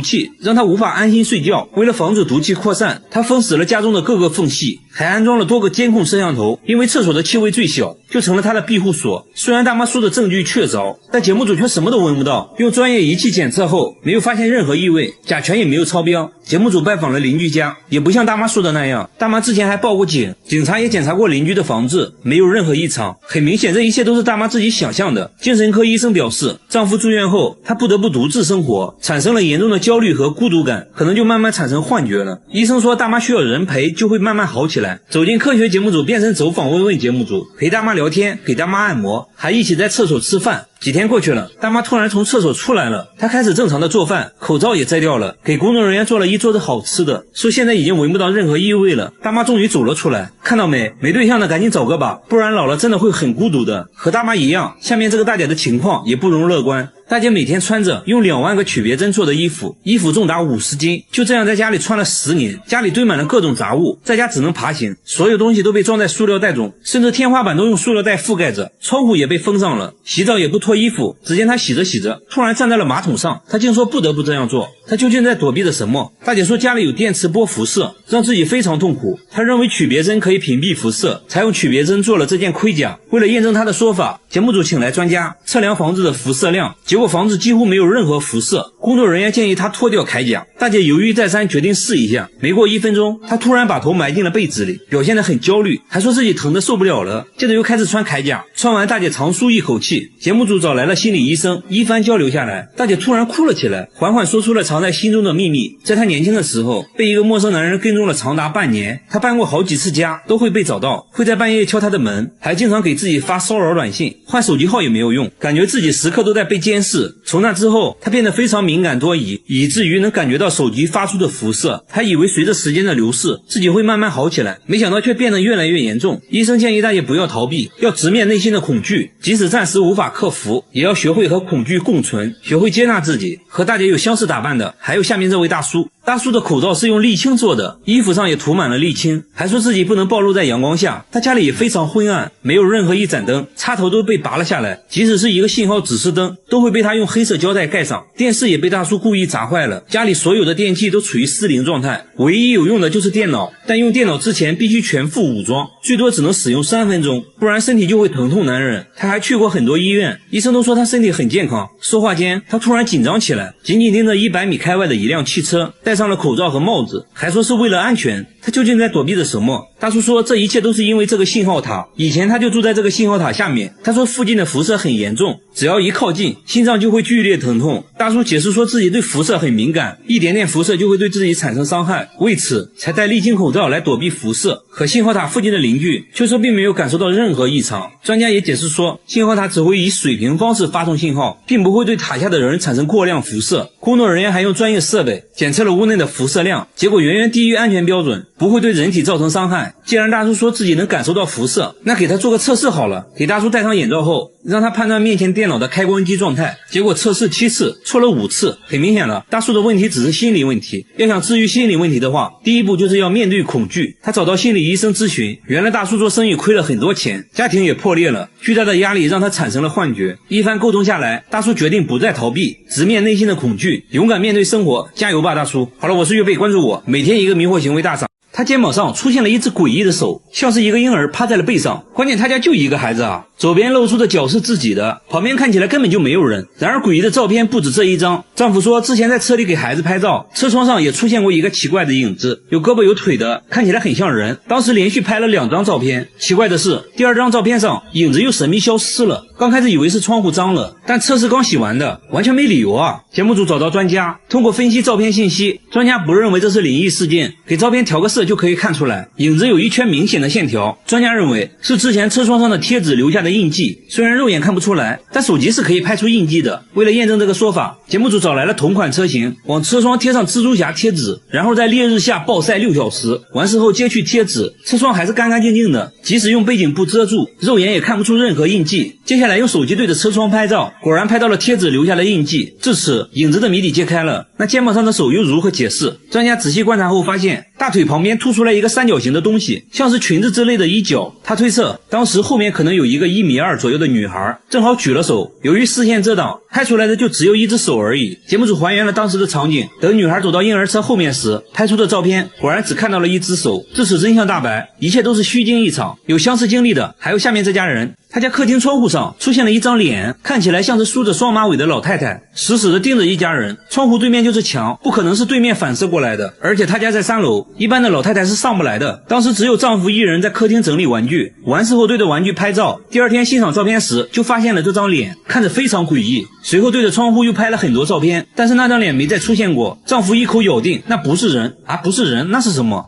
气，让她无法安心睡觉。为了防止毒气扩散，她封死了家中的各个缝隙，还安装了多个监控摄像头，因为厕所的气味最小，就成了她的庇护所。虽然大妈说的证据确凿，但节目组却什么都闻不到，用专业仪器检测后没有发现任何异味，甲醛也没有超标。节目组拜访了邻居家，也不像大妈说的那样，大妈之前还报过警，警察也检查过邻居的房子，没有任何异常。很明显这一切都是大妈自己想象的。精神科医生表示，丈夫住院后她不得不独自生活，产生了严重的焦虑和孤独感，可能就慢慢产生幻觉了。医生说大妈需要人陪就会慢慢好起来。走进科学节目组变成走访问问节目组，陪大妈聊天，给大妈按摩，还一起在厕所吃饭。几天过去了，大妈突然从厕所出来了，她开始正常的做饭，口罩也摘掉了，给工作人员做了一桌子好吃的，说现在已经闻不到任何异味了。大妈终于走了出来，看到没对象的赶紧找个吧，不然老了真的会很孤独的。和大妈一样，下面这个大姐的情况也不容乐观。大姐每天穿着用2万个曲别针做的衣服，衣服重达50斤，就这样在家里穿了10年，家里堆满了各种杂物，在家只能爬行，所有东西都被装在塑料袋中，甚至天花板都用塑料袋覆盖着，窗户也被封上了，洗澡也不脱衣服。只见她洗着洗着，突然站在了马桶上，她竟说不得不这样做，她究竟在躲避着什么？大姐说家里有电磁波辐射，让自己非常痛苦，她认为曲别针可以屏蔽辐射，才用曲别针做了这件盔甲。为了验证她的说法，节目组请来专家测量房子的辐射量，结果房子几乎没有任何辐射。工作人员建议她脱掉铠甲，大姐犹豫再三，决定试一下。没过1分钟，她突然把头埋进了被子里，表现得很焦虑，还说自己疼得受不了了。接着又开始穿铠甲，穿完大姐长舒一口气。节目组找来了心理医生，一番交流下来，大姐突然哭了起来，缓缓说出了藏在心中的秘密。在她年轻的时候，被一个陌生男人跟踪了长达半年，她搬过好几次家，都会被找到，会在半夜敲她的门，还经常给自己发骚扰短信，换手机号也没有用，感觉自己时刻都在被监视。从那之后，她变得非常敏感多疑，以至于能感觉到手机发出的辐射。她以为随着时间的流逝，自己会慢慢好起来，没想到却变得越来越严重。医生建议大姐不要逃避，要直面内心的恐惧，即使暂时无法克服，也要学会和恐惧共存，学会接纳自己。和大姐有相似打扮的还有下面这位大叔，大叔的口罩是用沥青做的，衣服上也涂满了沥青，还说自己不能暴露在阳光下。他家里也非常昏暗，没有任何一盏灯，插头都被拔了下来，即使是一个信号指示灯都会被他用黑色胶带盖上。电视也被大叔故意砸坏了，家里所有的电器都处于失灵状态，唯一有用的就是电脑，但用电脑之前必须全副武装，最多只能使用3分钟，不然身体就会疼痛难忍。他还去过很多医院，医生都说他身体很健康。说话间他突然紧张起来，紧紧盯着100米开外的一辆汽车，戴上了口罩和帽子，还说是为了安全。他究竟在躲避着什么？大叔说这一切都是因为这个信号塔，以前他就住在这个信号塔下面。他说附近的辐射很严重，只要一靠近，心脏就会剧烈疼痛。大叔解释说自己对辐射很敏感，一点点辐射就会对自己产生伤害，为此才戴粒径口罩来躲避辐射。可信号塔附近的邻居却说并没有感受到任何异常。专家也解释说，信号塔只会以水平方式发送信号，并不会对塔下的人产生过量辐射。工作人员还用专业设备检测了屋内的辐射量，结果远远低于安全标准，不会对人体造成伤害。既然大叔说自己能感受到辐射，那给他做个测试好了。给大叔戴上眼罩后，让他判断面前电脑的开关机状态，结果测试7次，错了5次。很明显了，大叔的问题只是心理问题。要想治愈心理问题的话，第一步就是要面对恐惧。他找到心理医生咨询，原来大叔做生意亏了很多钱，家庭也破裂了，巨大的压力让他产生了幻觉。一番沟通下来，大叔决定不再逃避，直面内心的恐惧，勇敢面对生活。加油吧，大叔！好了，我是岳贝，关注我，每天一个迷惑行为大赏。他肩膀上出现了一只诡异的手，像是一个婴儿趴在了背上。关键他家就一个孩子啊，左边露出的脚是自己的，旁边看起来根本就没有人。然而诡异的照片不止这一张。丈夫说之前在车里给孩子拍照，车窗上也出现过一个奇怪的影子，有胳膊有腿的，看起来很像人。当时连续拍了2张照片，奇怪的是第2张照片上影子又神秘消失了。刚开始以为是窗户脏了，但车是刚洗完的，完全没理由啊。节目组找到专家，通过分析照片信息，专家不认为这是灵异事件，给照片调个色就可以看出来，影子有一圈明显的线条。专家认为是之前车窗上的贴纸留下的印记，虽然肉眼看不出来，但手机是可以拍出印记的。为了验证这个说法，节目组找来了同款车型，往车窗贴上蜘蛛侠贴纸，然后在烈日下暴晒6小时，完事后揭去贴纸，车窗还是干干净净的，即使用背景布遮住，肉眼也看不出任何印记。接下来用手机对着车窗拍照，果然拍到了贴纸留下的印记。至此影子的谜底揭开了，那肩膀上的手又如何解释？专家仔细观察后发现，大腿旁边凸出来一个三角形的东西，像是裙子之类的衣角。他推测当时后面可能有一个1.2米左右的女孩，正好举了手，由于视线遮挡，拍出来的就只有一只手而已。节目组还原了当时的场景，等女孩走到婴儿车后面时，拍出的照片果然只看到了一只手。至此真相大白，一切都是虚惊一场。有相似经历的还有下面这家人。他家客厅窗户上出现了一张脸，看起来像是梳着双马尾的老太太，死死地盯着一家人。窗户对面就是墙，不可能是对面反射过来的，而且他家在3楼，一般的老太太是上不来的。当时只有丈夫一人在客厅整理玩具，完事后对着玩具拍照，第2天欣赏照片时就发现了这张脸，看着非常诡异。随后对着窗户又拍了很多照片，但是那张脸没再出现过。丈夫一口咬定那不是人啊，不是人，那是什么？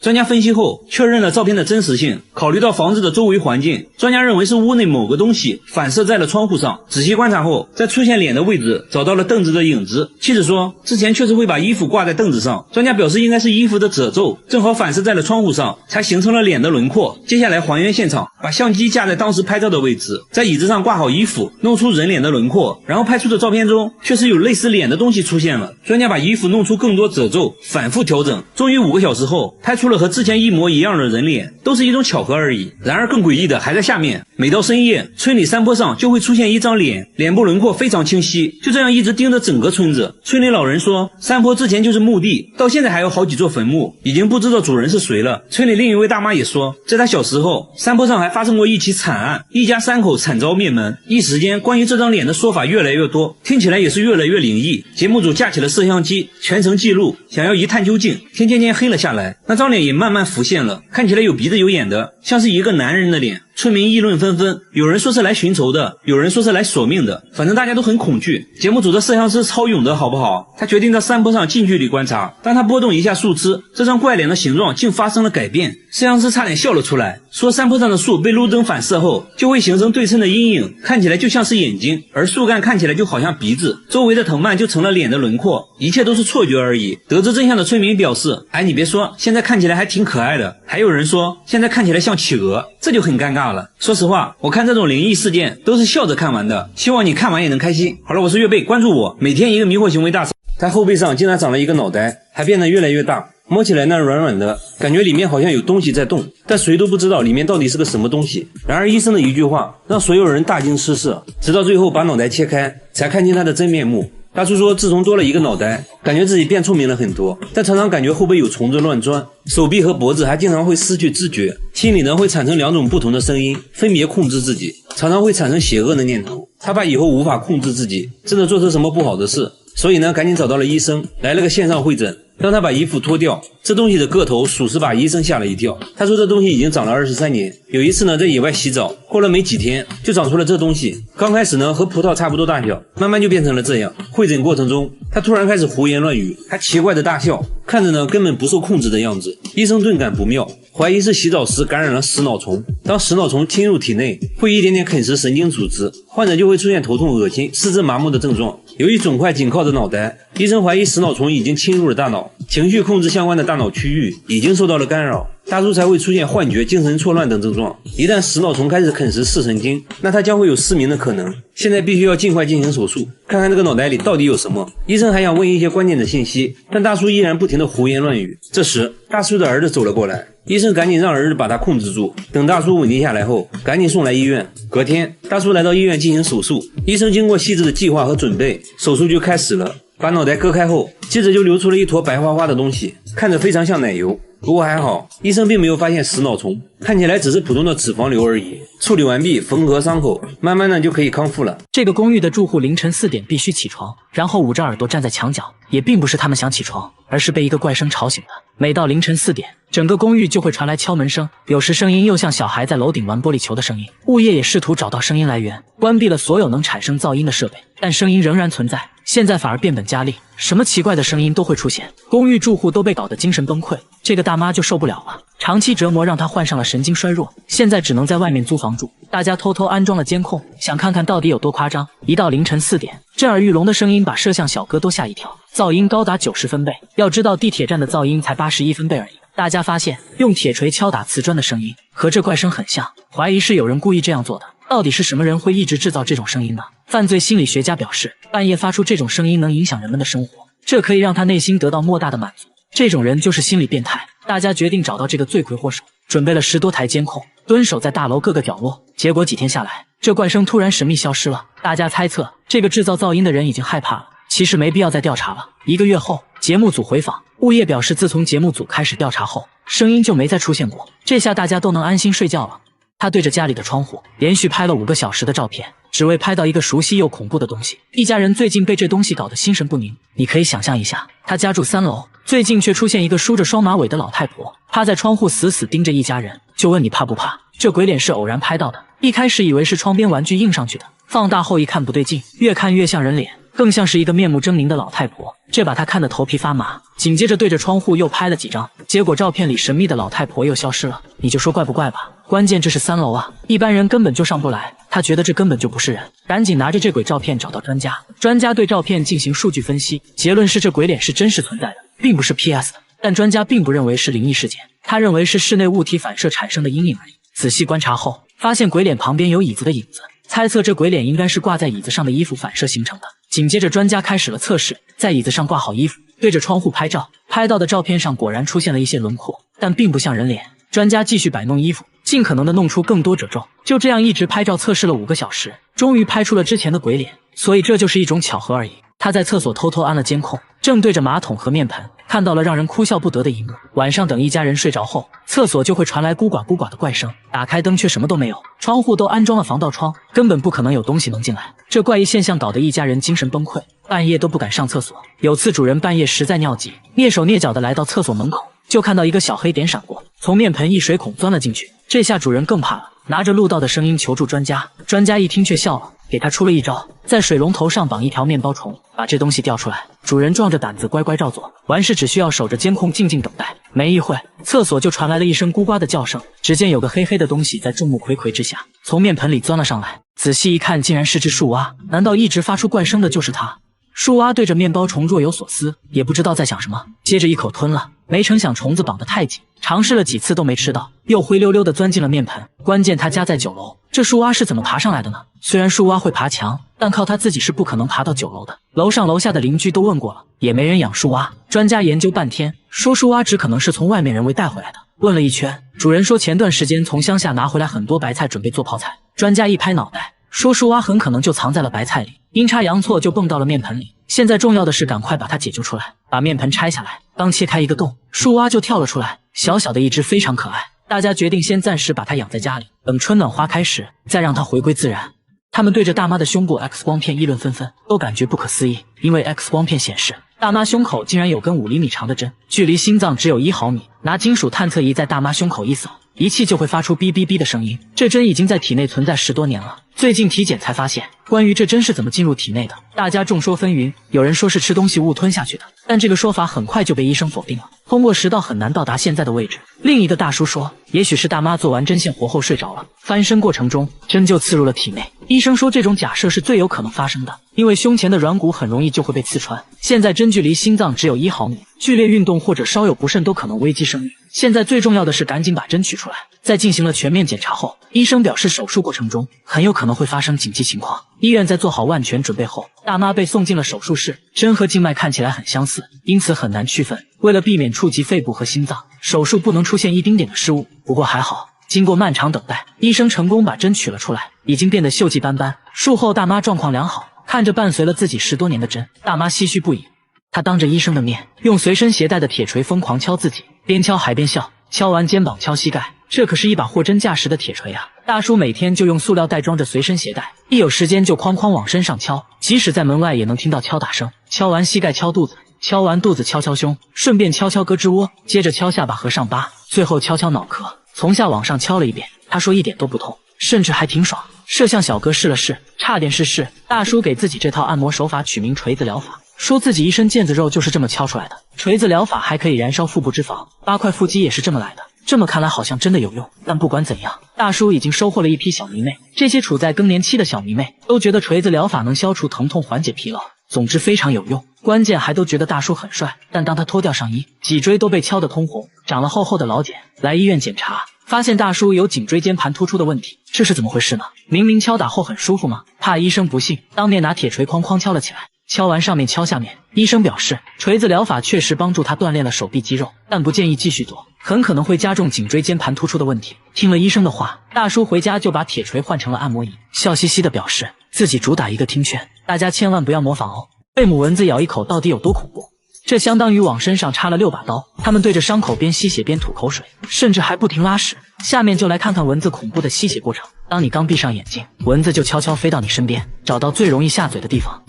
专家分析后确认了照片的真实性，考虑到房子的周围环境，专家认为是屋内某个东西反射在了窗户上。仔细观察后，在出现脸的位置找到了凳子的影子。妻子说之前确实会把衣服挂在凳子上，专家表示应该是衣服的褶皱正好反射在了窗户上，才形成了脸的轮廓。接下来还原现场，把相机架在当时拍照的位置，在椅子上挂好衣服，弄出人脸的轮廓，然后拍出的照片中确实有类似脸的东西出现了。专家把衣服弄出更多褶皱，反复调整，终于5个小时后拍出了和之前一模一样的人脸，都是一种巧合而已。然而更诡异的还在下面，每到深夜，村里山坡上就会出现一张脸，脸部轮廓非常清晰，就这样一直盯着整个村子。村里老人说，山坡之前就是墓地，到现在还有好几座坟墓，已经不知道主人是谁了。村里另一位大妈也说，在她小时候，山坡上还发生过一起惨案，一家3口惨遭灭门。一时间关于这张脸的说法越来越多，听起来也是越来越灵异。节目组架起了摄像机全程记录，想要一探究竟。天渐渐黑了下来，那张脸也慢慢浮现了，看起来有鼻子有眼的，像是一个男人的脸。村民议论纷纷，有人说是来寻仇的，有人说是来索命的，反正大家都很恐惧。节目组的摄像师超勇的好不好？他决定到山坡上近距离观察，当他拨动一下树枝，这张怪脸的形状竟发生了改变。摄像师差点笑了出来，说山坡上的树被路灯反射后就会形成对称的阴影，看起来就像是眼睛，而树干看起来就好像鼻子，周围的藤蔓就成了脸的轮廓，一切都是错觉而已。得知真相的村民表示，哎，你别说，现在看起来还挺可爱的。还有人说现在看起来像企鹅，这就很尴尬了。说实话，我看这种灵异事件都是笑着看完的，希望你看完也能开心。好了，我是岳贝，关注我，每天一个迷惑行为大赏。他后背上竟然长了一个脑袋，还变得越来越大，摸起来那软软的，感觉里面好像有东西在动，但谁都不知道里面到底是个什么东西。然而医生的一句话让所有人大惊失色，直到最后把脑袋切开，才看见他的真面目。大叔说自从多了一个脑袋，感觉自己变聪明了很多，但常常感觉后背有虫子乱钻，手臂和脖子还经常会失去知觉，心里呢会产生2种不同的声音，分别控制自己，常常会产生邪恶的念头。他怕以后无法控制自己，真的做出什么不好的事，所以呢赶紧找到了医生，来了个线上会诊。让他把衣服脱掉。这东西的个头属实把医生吓了一跳。他说这东西已经长了23年。有一次呢，在野外洗澡，过了没几天就长出了这东西。刚开始呢和葡萄差不多大小，慢慢就变成了这样。会诊过程中，他突然开始胡言乱语，还奇怪的大笑，看着呢根本不受控制的样子。医生顿感不妙，怀疑是洗澡时感染了食脑虫。当食脑虫侵入体内，会一点点啃食神经组织，患者就会出现头痛、恶心、四肢麻木的症状。由于肿块紧靠着脑袋，医生怀疑食脑虫已经侵入了大脑，情绪控制相关的大脑区域已经受到了干扰，大叔才会出现幻觉、精神错乱等症状。一旦食脑虫开始啃食视神经，那他将会有失明的可能。现在必须要尽快进行手术，看看这个脑袋里到底有什么。医生还想问一些关键的信息，但大叔依然不停地胡言乱语。这时，大叔的儿子走了过来，医生赶紧让儿子把他控制住。等大叔稳定下来后，赶紧送来医院。隔天，大叔来到医院进行手术，医生经过细致的计划和准备，手术就开始了。把脑袋割开后，接着就流出了一坨白花花的东西，看着非常像奶油。不过还好，医生并没有发现食脑虫，看起来只是普通的脂肪瘤而已。处理完毕，缝合伤口，慢慢的就可以康复了。这个公寓的住户凌晨4点必须起床，然后捂着耳朵站在墙角，也并不是他们想起床，而是被一个怪声吵醒的。每到凌晨4点，整个公寓就会传来敲门声，有时声音又像小孩在楼顶玩玻璃球的声音。物业也试图找到声音来源，关闭了所有能产生噪音的设备，但声音仍然存在。现在反而变本加厉，什么奇怪的声音都会出现，公寓住户都被搞得精神崩溃。这个大妈就受不了了，长期折磨让她患上了神经衰弱，现在只能在外面租房住。大家偷偷安装了监控，想看看到底有多夸张。一到凌晨4点，震耳欲聋的声音把摄像小哥都吓一跳，噪音高达90分贝。要知道地铁站的噪音才81分贝而已。大家发现用铁锤敲打瓷砖的声音和这怪声很像，怀疑是有人故意这样做的。到底是什么人会一直制造这种声音呢？犯罪心理学家表示，半夜发出这种声音能影响人们的生活，这可以让他内心得到莫大的满足。这种人就是心理变态。大家决定找到这个罪魁祸首，准备了10多台监控，蹲守在大楼各个角落。结果几天下来，这怪声突然神秘消失了。大家猜测，这个制造噪音的人已经害怕了，其实没必要再调查了。1个月后，节目组回访，物业表示自从节目组开始调查后，声音就没再出现过。这下大家都能安心睡觉了。他对着家里的窗户连续拍了5个小时的照片，只为拍到一个熟悉又恐怖的东西。一家人最近被这东西搞得心神不宁。你可以想象一下，他家住3楼，最近却出现一个梳着双马尾的老太婆，趴在窗户死死盯着一家人，就问你怕不怕？这鬼脸是偶然拍到的，一开始以为是窗边玩具印上去的，放大后一看不对劲，越看越像人脸，更像是一个面目狰狞的老太婆，这把他看得头皮发麻。紧接着对着窗户又拍了几张，结果照片里神秘的老太婆又消失了。你就说怪不怪吧？关键这是3楼啊，一般人根本就上不来。他觉得这根本就不是人，赶紧拿着这鬼照片找到专家。专家对照片进行数据分析，结论是这鬼脸是真实存在的，并不是 PS 的。但专家并不认为是灵异事件，他认为是室内物体反射产生的阴影而已。仔细观察后，发现鬼脸旁边有椅子的影子，猜测这鬼脸应该是挂在椅子上的衣服反射形成的。紧接着专家开始了测试，在椅子上挂好衣服，对着窗户拍照，拍到的照片上果然出现了一些轮廓，但并不像人脸。专家继续摆弄衣服，尽可能的弄出更多褶皱，就这样一直拍照测试了5个小时，终于拍出了之前的鬼脸。所以这就是一种巧合而已。他在厕所偷偷安了监控，正对着马桶和面盆，看到了让人哭笑不得的一幕。晚上等一家人睡着后，厕所就会传来咕呱咕呱的怪声，打开灯却什么都没有，窗户都安装了防盗窗，根本不可能有东西能进来。这怪异现象搞得一家人精神崩溃，半夜都不敢上厕所。有次主人半夜实在尿急，蹑手蹑脚的来到厕所门口，就看到一个小黑点闪过，从面盆一水孔钻了进去。这下主人更怕了，拿着录到的声音求助专家。专家一听却笑了，给他出了一招，在水龙头上绑一条面包虫，把这东西调出来。主人壮着胆子乖乖照做，完事只需要守着监控静静等待。没一会，厕所就传来了一声咕呱的叫声，只见有个黑黑的东西在众目睽睽之下从面盆里钻了上来。仔细一看，竟然是只树蛙。难道一直发出怪声的就是它？树蛙对着面包虫若有所思，也不知道在想什么，接着一口吞了。没成想虫子绑得太紧，尝试了几次都没吃到，又灰溜溜地钻进了面盆。关键他家在9楼，这树蛙是怎么爬上来的呢？虽然树蛙会爬墙，但靠他自己是不可能爬到9楼的。楼上楼下的邻居都问过了，也没人养树蛙。专家研究半天，说树蛙只可能是从外面人为带回来的。问了一圈，主人说前段时间从乡下拿回来很多白菜，准备做泡菜。专家一拍脑袋，说树蛙很可能就藏在了白菜里，阴差阳错就蹦到了面盆里。现在重要的是赶快把它解救出来。把面盆拆下来，刚切开一个洞，树蛙就跳了出来，小小的一只，非常可爱。大家决定先暂时把它养在家里，等春暖花开时再让它回归自然。他们对着大妈的胸部 X 光片议论纷纷，都感觉不可思议，因为 X 光片显示大妈胸口竟然有根5厘米长的针，距离心脏只有1毫米。拿金属探测仪在大妈胸口一扫，仪器就会发出哔哔哔的声音。这针已经在体内存在10多年了，最近体检才发现，关于这针是怎么进入体内的，大家众说纷纭。有人说是吃东西误吞下去的，但这个说法很快就被医生否定了。通过食道很难到达现在的位置。另一个大叔说，也许是大妈做完针线活后睡着了，翻身过程中针就刺入了体内。医生说这种假设是最有可能发生的，因为胸前的软骨很容易就会被刺穿。现在针距离心脏只有1毫米，剧烈运动或者稍有不慎都可能危及生命。现在最重要的是赶紧把针取出来。在进行了全面检查后，医生表示手术过程中很有可能会发生紧急情况。医院在做好万全准备后，大妈被送进了手术室。针和静脉看起来很相似，因此很难区分。为了避免触及肺部和心脏，手术不能出现一丁点的失误。不过还好，经过漫长等待，医生成功把针取了出来，已经变得锈迹斑斑。术后大妈状况良好，看着伴随了自己10多年的针，大妈唏嘘不已。她当着医生的面，用随身携带的铁锤疯狂敲自己，边敲还边笑，敲完肩膀敲膝盖，这可是一把货真价实的铁锤啊！大叔每天就用塑料袋装着随身携带，一有时间就哐哐往身上敲，即使在门外也能听到敲打声。敲完膝盖敲肚子，敲完肚子敲敲胸，顺便敲敲胳肢窝，接着敲下巴和上巴，最后敲敲脑壳，从下往上敲了一遍。他说一点都不痛，甚至还挺爽。摄像小哥试了试，差点是试。大叔给自己这套按摩手法取名锤子疗法，说自己一身腱子肉就是这么敲出来的。锤子疗法还可以燃烧腹部脂肪，8块腹肌也是这么来的。这么看来好像真的有用，但不管怎样，大叔已经收获了一批小迷妹。这些处在更年期的小迷妹都觉得锤子疗法能消除疼痛、缓解疲劳，总之非常有用。关键还都觉得大叔很帅，但当他脱掉上衣，脊椎都被敲得通红，长了厚厚的老茧。来医院检查，发现大叔有颈椎间盘突出的问题，这是怎么回事呢？明明敲打后很舒服吗？怕医生不信，当面拿铁锤哐哐敲了起来。敲完上面敲下面，医生表示锤子疗法确实帮助他锻炼了手臂肌肉，但不建议继续做，很可能会加重颈椎间盘突出的问题。听了医生的话，大叔回家就把铁锤换成了按摩椅，笑嘻嘻地表示自己主打一个听劝，大家千万不要模仿哦。被母蚊子咬一口到底有多恐怖？这相当于往身上插了6把刀，他们对着伤口边吸血边吐口水，甚至还不停拉屎。下面就来看看蚊子恐怖的吸血过程。当你刚闭上眼睛，蚊子就悄悄飞到你身边，找到最容易下嘴的地方，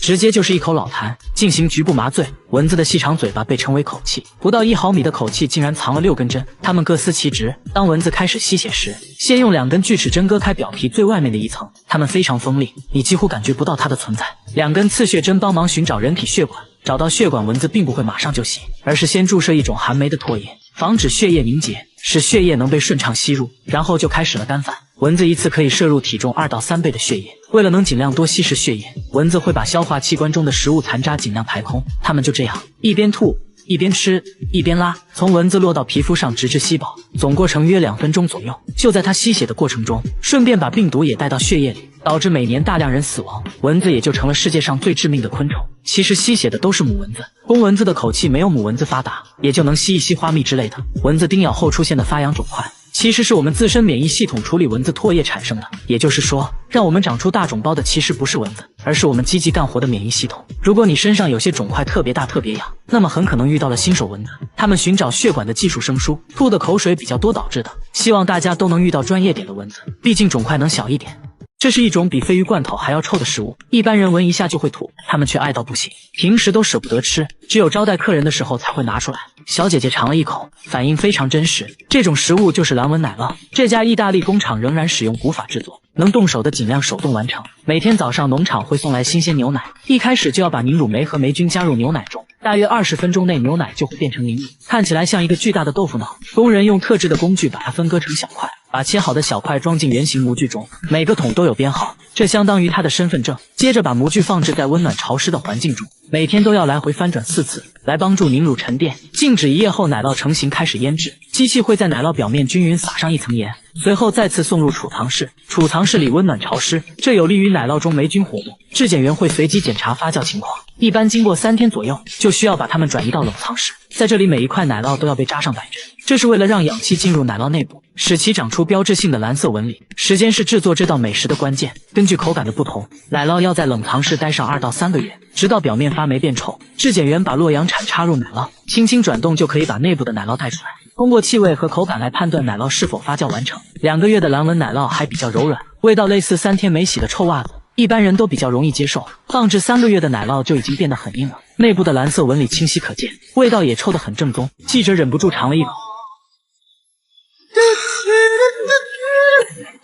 直接就是一口老痰，进行局部麻醉。蚊子的细长嘴巴被称为口器，不到1毫米的口器竟然藏了6根针，它们各司其职。当蚊子开始吸血时，先用2根锯齿针割开表皮最外面的一层，它们非常锋利，你几乎感觉不到它的存在。2根刺血针帮忙寻找人体血管，找到血管，蚊子并不会马上就吸，而是先注射一种含酶的唾液，防止血液凝结，使血液能被顺畅吸入，然后就开始了干饭。蚊子一次可以摄入体重2到3倍的血液，为了能尽量多吸食血液，蚊子会把消化器官中的食物残渣尽量排空。它们就这样一边吐一边吃一边拉，从蚊子落到皮肤上直至吸饱，总过程约2分钟左右。就在它吸血的过程中，顺便把病毒也带到血液里，导致每年大量人死亡，蚊子也就成了世界上最致命的昆虫。其实吸血的都是母蚊子，公蚊子的口气没有母蚊子发达，也就能吸一吸花蜜之类的。蚊子叮咬后出现的发痒肿块，其实是我们自身免疫系统处理蚊子唾液产生的。也就是说，让我们长出大肿包的其实不是蚊子，而是我们积极干活的免疫系统。如果你身上有些肿块特别大特别痒，那么很可能遇到了新手蚊子，它们寻找血管的技术生疏，吐的口水比较多导致的。希望大家都能遇到专业点的蚊子，毕竟肿块能小一点。这是一种比鲱鱼罐头还要臭的食物，一般人闻一下就会吐，他们却爱到不行，平时都舍不得吃，只有招待客人的时候才会拿出来。小姐姐尝了一口，反应非常真实，这种食物就是蓝纹奶酪。这家意大利工厂仍然使用古法制作，能动手的尽量手动完成。每天早上农场会送来新鲜牛奶，一开始就要把凝乳酶和霉菌加入牛奶中，大约20分钟内牛奶就会变成凝乳，看起来像一个巨大的豆腐脑。工人用特制的工具把它分割成小块，把切好的小块装进圆形模具中，每个桶都有编号，这相当于他的身份证。接着把模具放置在温暖潮湿的环境中，每天都要来回翻转4次，来帮助凝乳沉淀。静止1夜后，奶酪成型开始腌制，机器会在奶酪表面均匀撒上一层盐，随后再次送入储藏室。储藏室里温暖潮湿，这有利于奶酪中霉菌活动。质检员会随机检查发酵情况，一般经过3天左右，就需要把它们转移到冷藏室。在这里，每一块奶酪都要被扎上白针，这是为了让氧气进入奶酪内部，使其长出标志性的蓝色纹理。时间是制作这道美食的关键，根据口感的不同，奶酪要在冷藏室待上2到3个月，直到表面发霉变臭。质检员把洛阳铲插入奶酪，轻轻转动就可以把内部的奶酪带出来，通过气味和口感来判断奶酪是否发酵完成。2个月的蓝纹奶酪还比较柔软，味道类似3天没洗的臭袜子。一般人都比较容易接受。放置3个月的奶酪就已经变得很硬了，内部的蓝色纹理清晰可见，味道也抽得很正宗。记者忍不住尝了一口。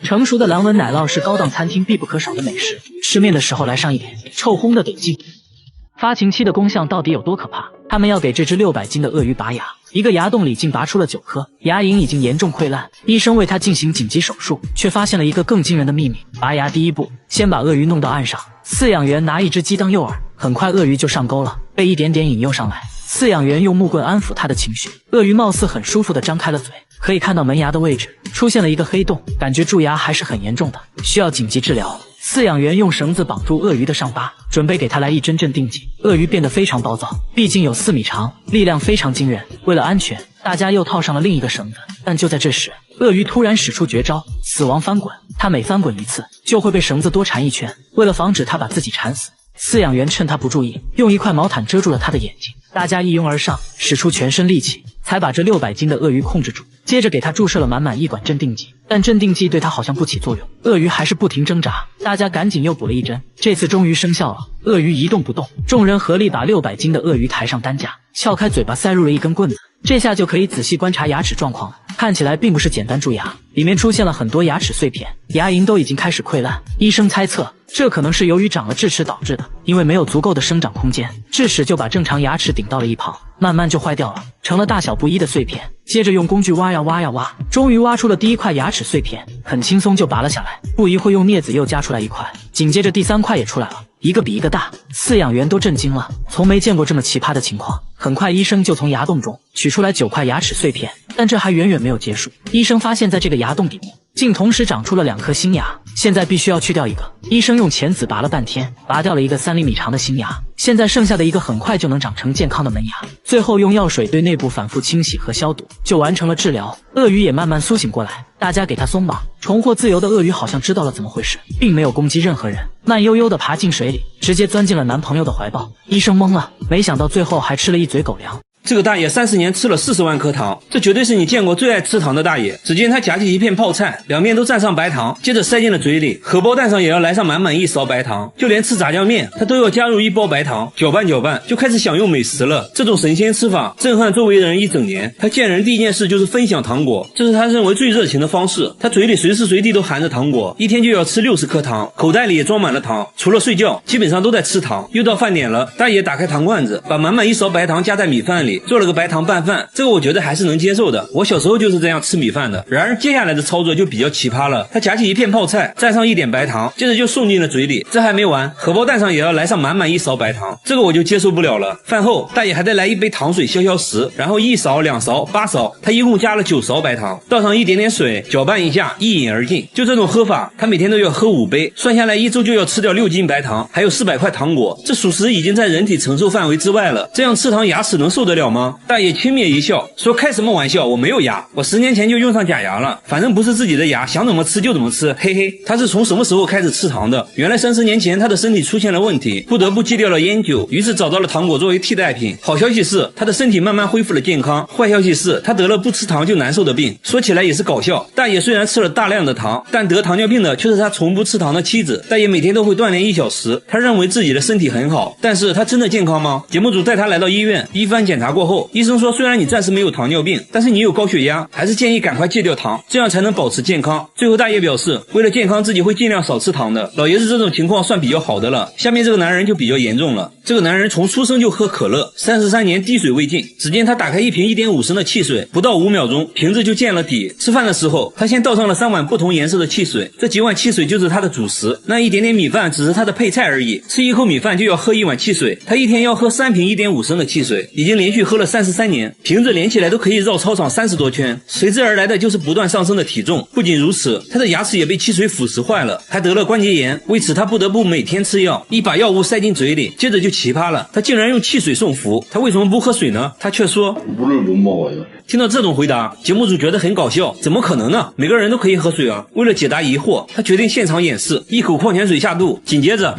成熟的蓝纹奶酪是高档餐厅必不可少的美食，吃面的时候来上一点，臭烘的得劲。发情期的功效到底有多可怕？他们要给这只600斤的鳄鱼拔牙，一个牙洞里竟拔出了9颗，牙龈已经严重溃烂。医生为它进行紧急手术，却发现了一个更惊人的秘密。拔牙第一步，先把鳄鱼弄到岸上，饲养员拿一只鸡当诱饵，很快鳄鱼就上钩了，被一点点引诱上来。饲养员用木棍安抚它的情绪，鳄鱼貌似很舒服地张开了嘴，可以看到门牙的位置出现了一个黑洞，感觉蛀牙还是很严重的，需要紧急治疗。饲养员用绳子绑住鳄鱼的伤疤，准备给它来一针镇定剂。鳄鱼变得非常暴躁，毕竟有4米长，力量非常惊人。为了安全，大家又套上了另一个绳子。但就在这时，鳄鱼突然使出绝招——死亡翻滚。它每翻滚一次，就会被绳子多缠一圈。为了防止它把自己缠死，饲养员趁它不注意，用一块毛毯遮住了它的眼睛。大家一拥而上，使出全身力气，才把这600斤的鳄鱼控制住。接着给它注射了满满1管镇定剂，但镇定剂对它好像不起作用，鳄鱼还是不停挣扎。大家赶紧又补了一针，这次终于生效了。鳄鱼一动不动，众人合力把600斤的鳄鱼抬上担架，撬开嘴巴塞入了一根棍子，这下就可以仔细观察牙齿状况了。看起来并不是简单蛀牙，里面出现了很多牙齿碎片，牙龈都已经开始溃烂。医生猜测，这可能是由于长了智齿导致的，因为没有足够的生长空间，智齿就把正常牙齿顶到了一旁，慢慢就坏掉了，成了大小不一的碎片。接着用工具挖呀挖呀挖，终于挖出了第1块牙齿碎片，很轻松就拔了下来。不一会用镊子又夹出来1块，紧接着第3块也出来了，一个比一个大。饲养员都震惊了，从没见过这么奇葩的情况。很快医生就从牙洞中取出来9块牙齿碎片，但这还远远没有结束。医生发现在这个牙洞底部竟同时长出了2颗新牙，现在必须要去掉一个。医生用钳子拔了半天，拔掉了一个3厘米长的新牙，现在剩下的一个很快就能长成健康的门牙。最后用药水对内部反复清洗和消毒，就完成了治疗。鳄鱼也慢慢苏醒过来，大家给它松绑。重获自由的鳄鱼好像知道了怎么回事，并没有攻击任何人，慢悠悠地爬进水里，直接钻进了男朋友的怀抱。医生懵了，没想到最后还吃了一嘴狗粮。这个大爷30年吃了40万颗糖，这绝对是你见过最爱吃糖的大爷。只见他夹起一片泡菜，两面都蘸上白糖，接着塞进了嘴里，荷包蛋上也要来上满满1勺白糖，就连吃炸酱面他都要加入1包白糖，搅拌搅拌就开始享用美食了。这种神仙吃法震撼周围人一整年。他见人第一件事就是分享糖果，这是他认为最热情的方式。他嘴里随时随地都含着糖果，一天就要吃60颗糖，口袋里也装满了糖，除了睡觉基本上都在吃糖。又到饭点了，大爷打开糖罐子，把满满1勺白糖加在米饭里，做了个白糖拌饭，这个我觉得还是能接受的，我小时候就是这样吃米饭的。然而接下来的操作就比较奇葩了，他夹起一片泡菜，蘸上一点白糖，接着就送进了嘴里。这还没完，荷包蛋上也要来上满满1勺白糖，这个我就接受不了了。饭后大爷还得来一杯糖水消消食，然后1勺2勺8勺，他一共加了9勺白糖，倒上一点点水，搅拌一下，一饮而尽。就这种喝法，他每天都要喝5杯，算下来1周就要吃掉6斤白糖，还有400块糖果，这属实已经在人体承受范围之外了。这样吃糖牙齿能受得了吗？大爷轻蔑一笑，说开什么玩笑，我没有牙，我10年前就用上假牙了，反正不是自己的牙，想怎么吃就怎么吃，嘿嘿。他是从什么时候开始吃糖的？原来30年前他的身体出现了问题，不得不戒掉了烟酒，于是找到了糖果作为替代品。好消息是他的身体慢慢恢复了健康，坏消息是他得了不吃糖就难受的病。说起来也是搞笑，大爷虽然吃了大量的糖，但得糖尿病的却是他从不吃糖的妻子。大爷每天都会锻炼1小时，他认为自己的身体很好，但是他真的健康吗？节目组带他来到医院，一番检查过后，医生说虽然你暂时没有糖尿病，但是你有高血压，还是建议赶快戒掉糖，这样才能保持健康。最后大爷表示，为了健康自己会尽量少吃糖的。老爷子这种情况算比较好的了，下面这个男人就比较严重了。这个男人从出生就喝可乐，33年滴水未进。只见他打开一瓶1.5升的汽水，不到5秒钟瓶子就见了底。吃饭的时候他先倒上了3碗不同颜色的汽水，这几碗汽水就是他的主食，那一点点米饭只是他的配菜而已。吃一口米饭就要喝1碗汽水，他一天要喝3瓶1.5升的汽水，已经连续喝了33年，瓶子连起来都可以绕操场30多圈。随之而来的就是不断上升的体重。不仅如此，他的牙齿也被汽水腐蚀坏了，还得了关节炎，为此他不得不每天吃药，一把药物塞进嘴里。接着就奇葩了，他竟然用汽水送服，他为什么不喝水呢？他却说听到这种回答，节目组觉得很搞笑，怎么可能呢？每个人都可以喝水啊！为了解答疑惑，他决定现场演示，一口矿泉水下肚，紧接着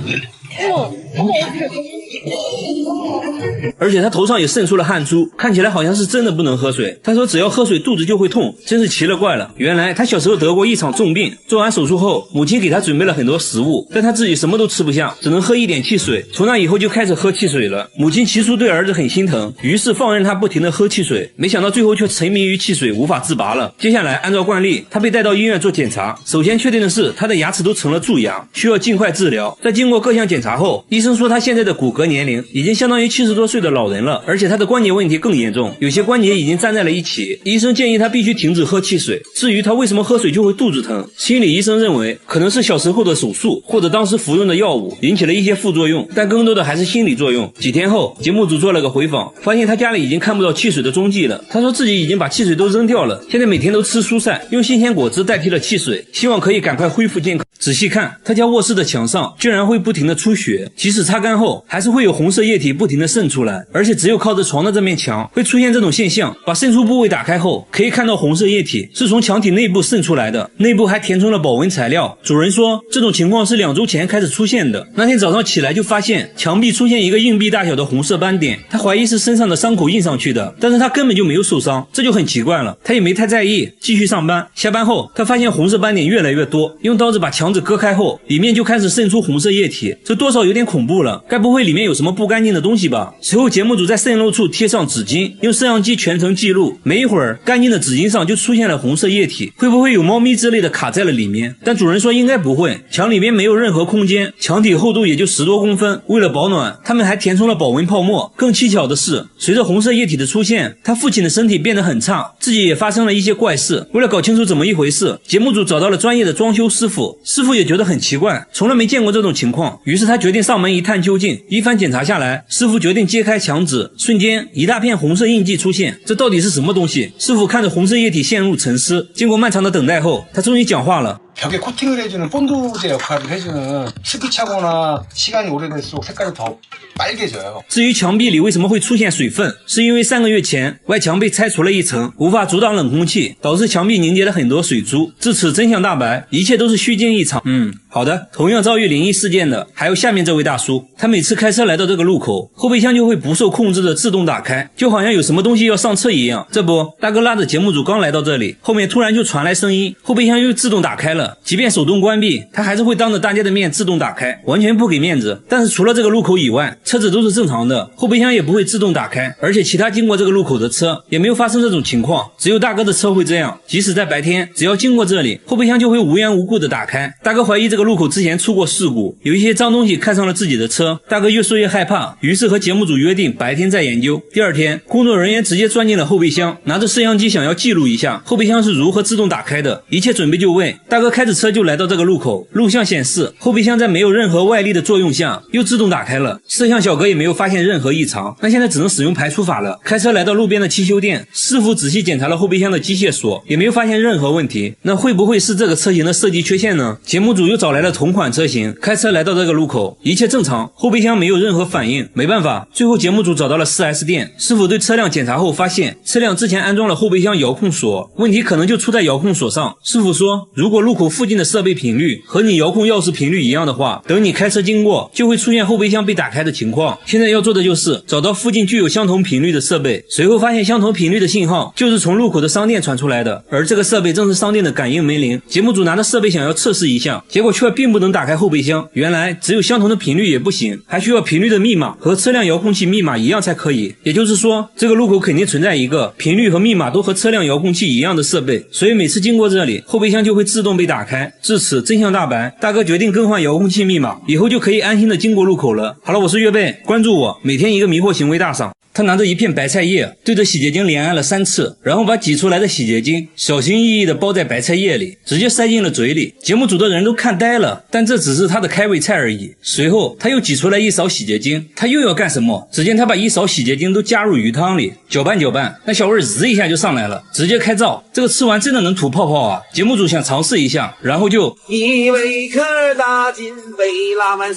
而且他头上也渗出了汗珠，看起来好像是真的不能喝水。他说只要喝水肚子就会痛，真是奇了怪了。原来他小时候得过一场重病，做完手术后，母亲给他准备了很多食物，但他自己什么都吃不下，只能喝一点汽水。从那以后就开始喝汽水了。母亲起初对儿子很心疼，于是放任他不停地喝汽水，没想到最后却沉迷于汽水，无法自拔了。接下来按照惯例，他被带到医院做检查，首先确定的是他的牙齿都成了蛀牙，需要尽快治疗。在经过各项检查后，医生说他现在的骨骼年龄已经相当于70多岁的老人了，而且他的关节问题更严重，有些关节已经粘在了一起。医生建议他必须停止喝汽水。至于他为什么喝水就会肚子疼，心理医生认为可能是小时候的手术或者当时服用的药物引起了一些副作用，但更多的还是心理作用。几天后，节目组做了个回访，发现他家里已经看不到汽水的踪迹了。他说自己已经把汽水都扔掉了，现在每天都吃蔬菜，用新鲜果汁代替了汽水，希望可以赶快恢复健康。仔细看，他家卧室的墙上居然会不停的出血，即使擦干后还是会有红色液体不停的渗出来，而且只有靠着床的这面墙会出现这种现象。把渗出部位打开后，可以看到红色液体是从墙体内部渗出来的，内部还填充了保温材料。主人说这种情况是2周前开始出现的，那天早上起来就发现墙壁出现一个硬币大小的红色斑点，他怀疑是身上的伤口印上去的，但是他根本就没有受伤，这就很奇怪了。他也没太在意，继续上班。下班后，他发现红色斑点越来越多，用刀子把墙纸割开后，里面就开始渗出红色液体，这多少有点恐怖了，该不会里面有什么不干净的东西吧？随后节目组在渗漏处贴上纸巾，用摄像机全程记录，没一会儿干净的纸巾上就出现了红色液体，会不会有猫咪之类的卡在了里面？但主人说应该不会，墙里面没有任何空间，墙体厚度也就10多公分，为了保暖，他们还填充了保温泡沫。更蹊跷的是，随着红色液体的出现，他父亲的身体变得很差，自己也发生了一些怪事。为了搞清楚怎么一回事，节目组找到了专业的装修师傅，师傅也觉得很奇怪，从来没见过这种情况，于是他决定上门一探究竟。一番检查下来，师傅决定揭开墙纸，瞬间一大片红色印记出现，这到底是什么东西？师傅看着红色液体陷入沉思，经过漫长的等待后，他终于讲话了。 벽에 코팅을 해주는 본드제 역할을 해주는 습기 차거나 시간이 오래될수록 색깔이 더 빨개져요. 至于墙壁里为什么会出现水分，是因为3个月前外墙被拆除了一层，无法阻挡冷空气，导致墙壁凝结了很多水珠。至此真相大白，一切都是虚惊一场。好的。同样遭遇灵异事件的还有下面这位大叔，他每次开车来到这个路口，后备箱就会不受控制的自动打开，就好像有什么东西要上车一样。这不，大哥拉着节目组刚来到这里，后面突然就传来声音，后备箱又自动打开了。 即便手动关闭，他还是会当着大家的面自动打开，完全不给面子。但是除了这个路口以外，车子都是正常的，后备箱也不会自动打开，而且其他经过这个路口的车也没有发生这种情况，只有大哥的车会这样。即使在白天，只要经过这里，后备箱就会无缘无故的打开。大哥怀疑这个路口之前出过事故，有一些脏东西看上了自己的车。大哥越说越害怕，于是和节目组约定白天再研究。第二天，工作人员直接钻进了后备箱，拿着摄像机想要记录一下后备箱是如何自动打开的。一切准备就位，大哥开着车就来到这个路口，录像显示后备箱在没有任何外力的作用下又自动打开了，摄像小哥也没有发现任何异常。那现在只能使用排除法了。开车来到路边的汽修店，师傅仔细检查了后备箱的机械锁，也没有发现任何问题。那会不会是这个车型的设计缺陷呢？节目组又找来了同款车型，开车来到这个路口，一切正常，后备箱没有任何反应。没办法，最后节目组找到了 4S 店，师傅对车辆检查后发现车辆之前安装了后备箱遥控锁，问题可能就出在遥控锁上。师傅说，如果路口附近的设备频率和你遥控钥匙频率一样的话，等你开车经过就会出现后备箱被打开的情况。现在要做的就是找到附近具有相同频率的设备，随后发现相同频率的信号就是从路口的商店传出来的，而这个设备正是商店的感应门铃。节目组拿着设备想要测试一下，结果却并不能打开后备箱。原来只有相同的频率也不行，还需要频率的密码和车辆遥控器密码一样才可以。也就是说，这个路口肯定存在一个频率和密码都和车辆遥控器一样的设备，所以每次经过这里，后备箱就会自动被打开。至此真相大白，大哥决定更换遥控器密码，以后就可以安心的经过路口了。好了，我是月贝，关注我，每天一个迷惑行为大赏。他拿着一片白菜叶，对着洗洁精连按了3次，然后把挤出来的洗洁精小心翼翼地包在白菜叶里，直接塞进了嘴里。节目组的人都看呆了，但这只是他的开胃菜而已。随后他又挤出来一勺洗洁精，他又要干什么？只见他把一勺洗洁精都加入鱼汤里，搅拌搅拌，那小味滋一下就上来了，直接开灶。这个吃完真的能吐泡泡啊！节目组想尝试一下，然后就一胃口大金杯拉满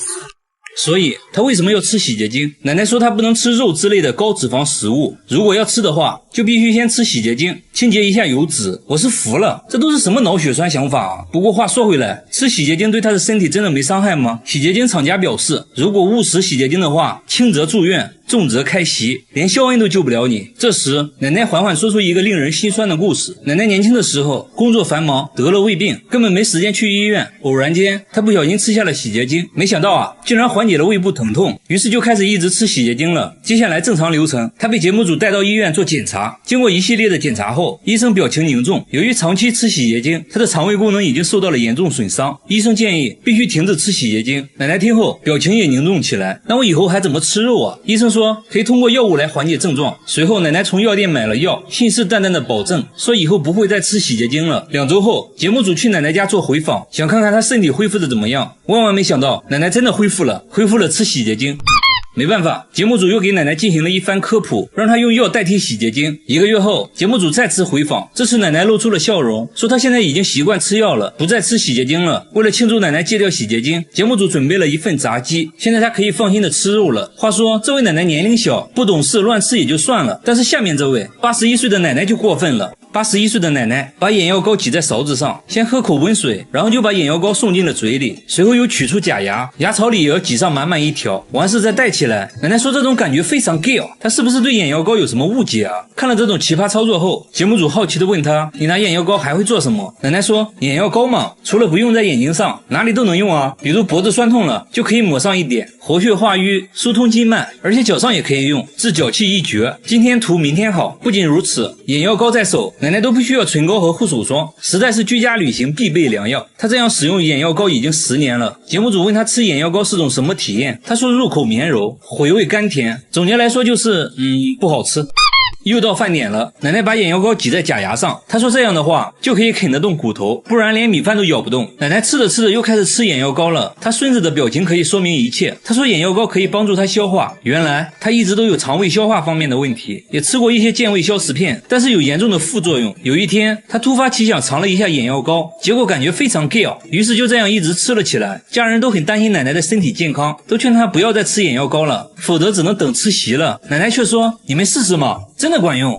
所以他为什么要吃洗洁精？奶奶说他不能吃肉之类的高脂肪食物，如果要吃的话，就必须先吃洗洁精，清洁一下油脂。我是服了，这都是什么脑血栓想法啊！不过话说回来，吃洗洁精对他的身体真的没伤害吗？洗洁精厂家表示，如果误食洗洁精的话，轻则住院，重则开席，连肖恩都救不了你。这时，奶奶缓缓说出一个令人心酸的故事。奶奶年轻的时候工作繁忙，得了胃病，根本没时间去医院。偶然间，她不小心吃下了洗洁精，没想到啊，竟然缓解了胃部疼痛，于是就开始一直吃洗洁精了。接下来正常流程，她被节目组带到医院做检查。经过一系列的检查后，医生表情凝重，由于长期吃洗洁精，她的肠胃功能已经受到了严重损伤，医生建议必须停止吃洗洁精。奶奶听后表情也凝重起来，那我以后还怎么吃肉啊？医生说可以通过药物来缓解症状。随后奶奶从药店买了药，信誓旦旦的保证说以后不会再吃洗洁精了。2周后，节目组去奶奶家做回访，想看看她身体恢复的怎么样。万万没想到，奶奶真的恢复了吃洗洁精。没办法，节目组又给奶奶进行了一番科普，让她用药代替洗洁精。1个月后，节目组再次回访，这次奶奶露出了笑容，说她现在已经习惯吃药了，不再吃洗洁精了。为了庆祝奶奶戒掉洗洁精，节目组准备了一份炸鸡，现在她可以放心的吃肉了。话说，这位奶奶年龄小，不懂事，乱吃也就算了，但是下面这位81岁的奶奶就过分了。81岁的奶奶把眼药膏挤在勺子上，先喝口温水，然后就把眼药膏送进了嘴里，随后又取出假牙，牙槽里也要挤上满满一条，完事再戴起来。奶奶说这种感觉非常 gay， 她是不是对眼药膏有什么误解啊？看了这种奇葩操作后，节目组好奇地问她，你拿眼药膏还会做什么？奶奶说，眼药膏嘛，除了不用在眼睛上，哪里都能用啊，比如脖子酸痛了就可以抹上一点，活血化瘀，疏通经脉，而且脚上也可以用，治脚气一绝，今天涂明天好。不仅如此，眼药膏在手，奶奶都不需要唇膏和护手霜，实在是居家旅行必备良药。她这样使用眼药膏已经10年了。节目组问她吃眼药膏是种什么体验，她说入口绵柔，回味甘甜，总结来说就是不好吃。又到饭点了，奶奶把眼药膏挤在假牙上，她说这样的话就可以啃得动骨头，不然连米饭都咬不动。奶奶吃着吃着又开始吃眼药膏了，她孙子的表情可以说明一切。她说眼药膏可以帮助她消化，原来她一直都有肠胃消化方面的问题，也吃过一些健胃消食片，但是有严重的副作用。有一天她突发奇想尝了一下眼药膏，结果感觉非常 gay， 于是就这样一直吃了起来。家人都很担心奶奶的身体健康，都劝她不要再吃眼药膏了，否则只能等吃席了。奶奶却说，你们试试嘛，真的管用。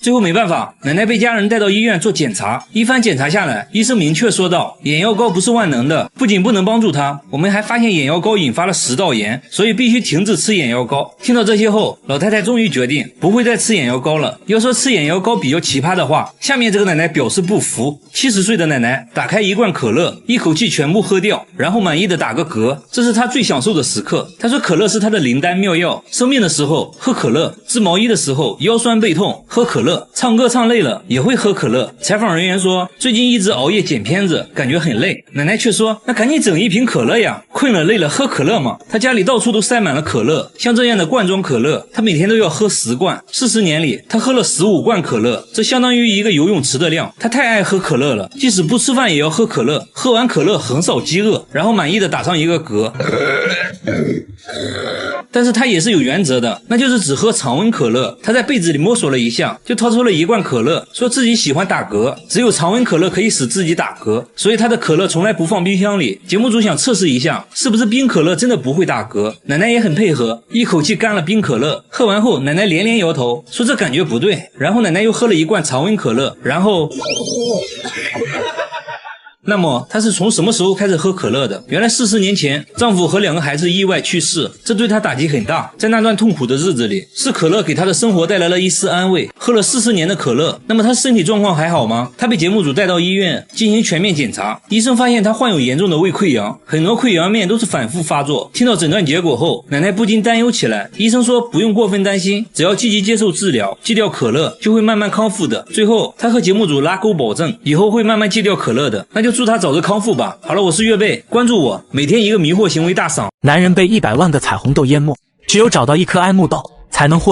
最后没办法，奶奶被家人带到医院做检查。一番检查下来，医生明确说道，眼药膏不是万能的，不仅不能帮助她，我们还发现眼药膏引发了食道炎，所以必须停止吃眼药膏。听到这些后，老太太终于决定不会再吃眼药膏了。要说吃眼药膏比较奇葩的话，下面这个奶奶表示不服。70岁的奶奶打开一罐可乐，一口气全部喝掉，然后满意的打个嗝，这是她最享受的时刻。她说可乐是她的灵丹妙药，生病的时候喝可乐，织毛衣的时候腰酸背痛喝可乐，唱歌唱累了也会喝可乐。采访人员说，最近一直熬夜剪片子，感觉很累。奶奶却说，那赶紧整一瓶可乐呀，困了累了喝可乐嘛。她家里到处都塞满了可乐，像这样的罐装可乐，她每天都要喝10罐。40年里，她喝了15罐可乐，这相当于一个游泳池的量。她太爱喝可乐了，即使不吃饭也要喝可乐，喝完可乐横扫饥饿，然后满意的打上一个嗝。但是她也是有原则的，那就是只喝常温可乐。她在被子里摸索了一下，就掏出了一罐可乐，说自己喜欢打嗝，只有常温可乐可以使自己打嗝，所以她的可乐从来不放冰箱里。节目组想测试一下，是不是冰可乐真的不会打嗝。奶奶也很配合，一口气干了冰可乐。喝完后，奶奶连连摇头，说这感觉不对。然后奶奶又喝了一罐常温可乐，然后那么她是从什么时候开始喝可乐的？原来40年前，丈夫和2个孩子意外去世，这对她打击很大。在那段痛苦的日子里，是可乐给她的生活带来了一丝安慰。喝了40年的可乐，那么她身体状况还好吗？她被节目组带到医院进行全面检查，医生发现她患有严重的胃溃疡，很多溃疡面都是反复发作。听到诊断结果后，奶奶不禁担忧起来。医生说不用过分担心，只要积极接受治疗，戒掉可乐就会慢慢康复的。最后她和节目组拉钩保证，以后会慢慢戒掉可乐的。那就祝他早日康复吧。好了，我是岳贝，关注我，每天一个迷惑行为大赏。男人被100万个彩虹豆淹没，只有找到一颗爱慕豆，才能获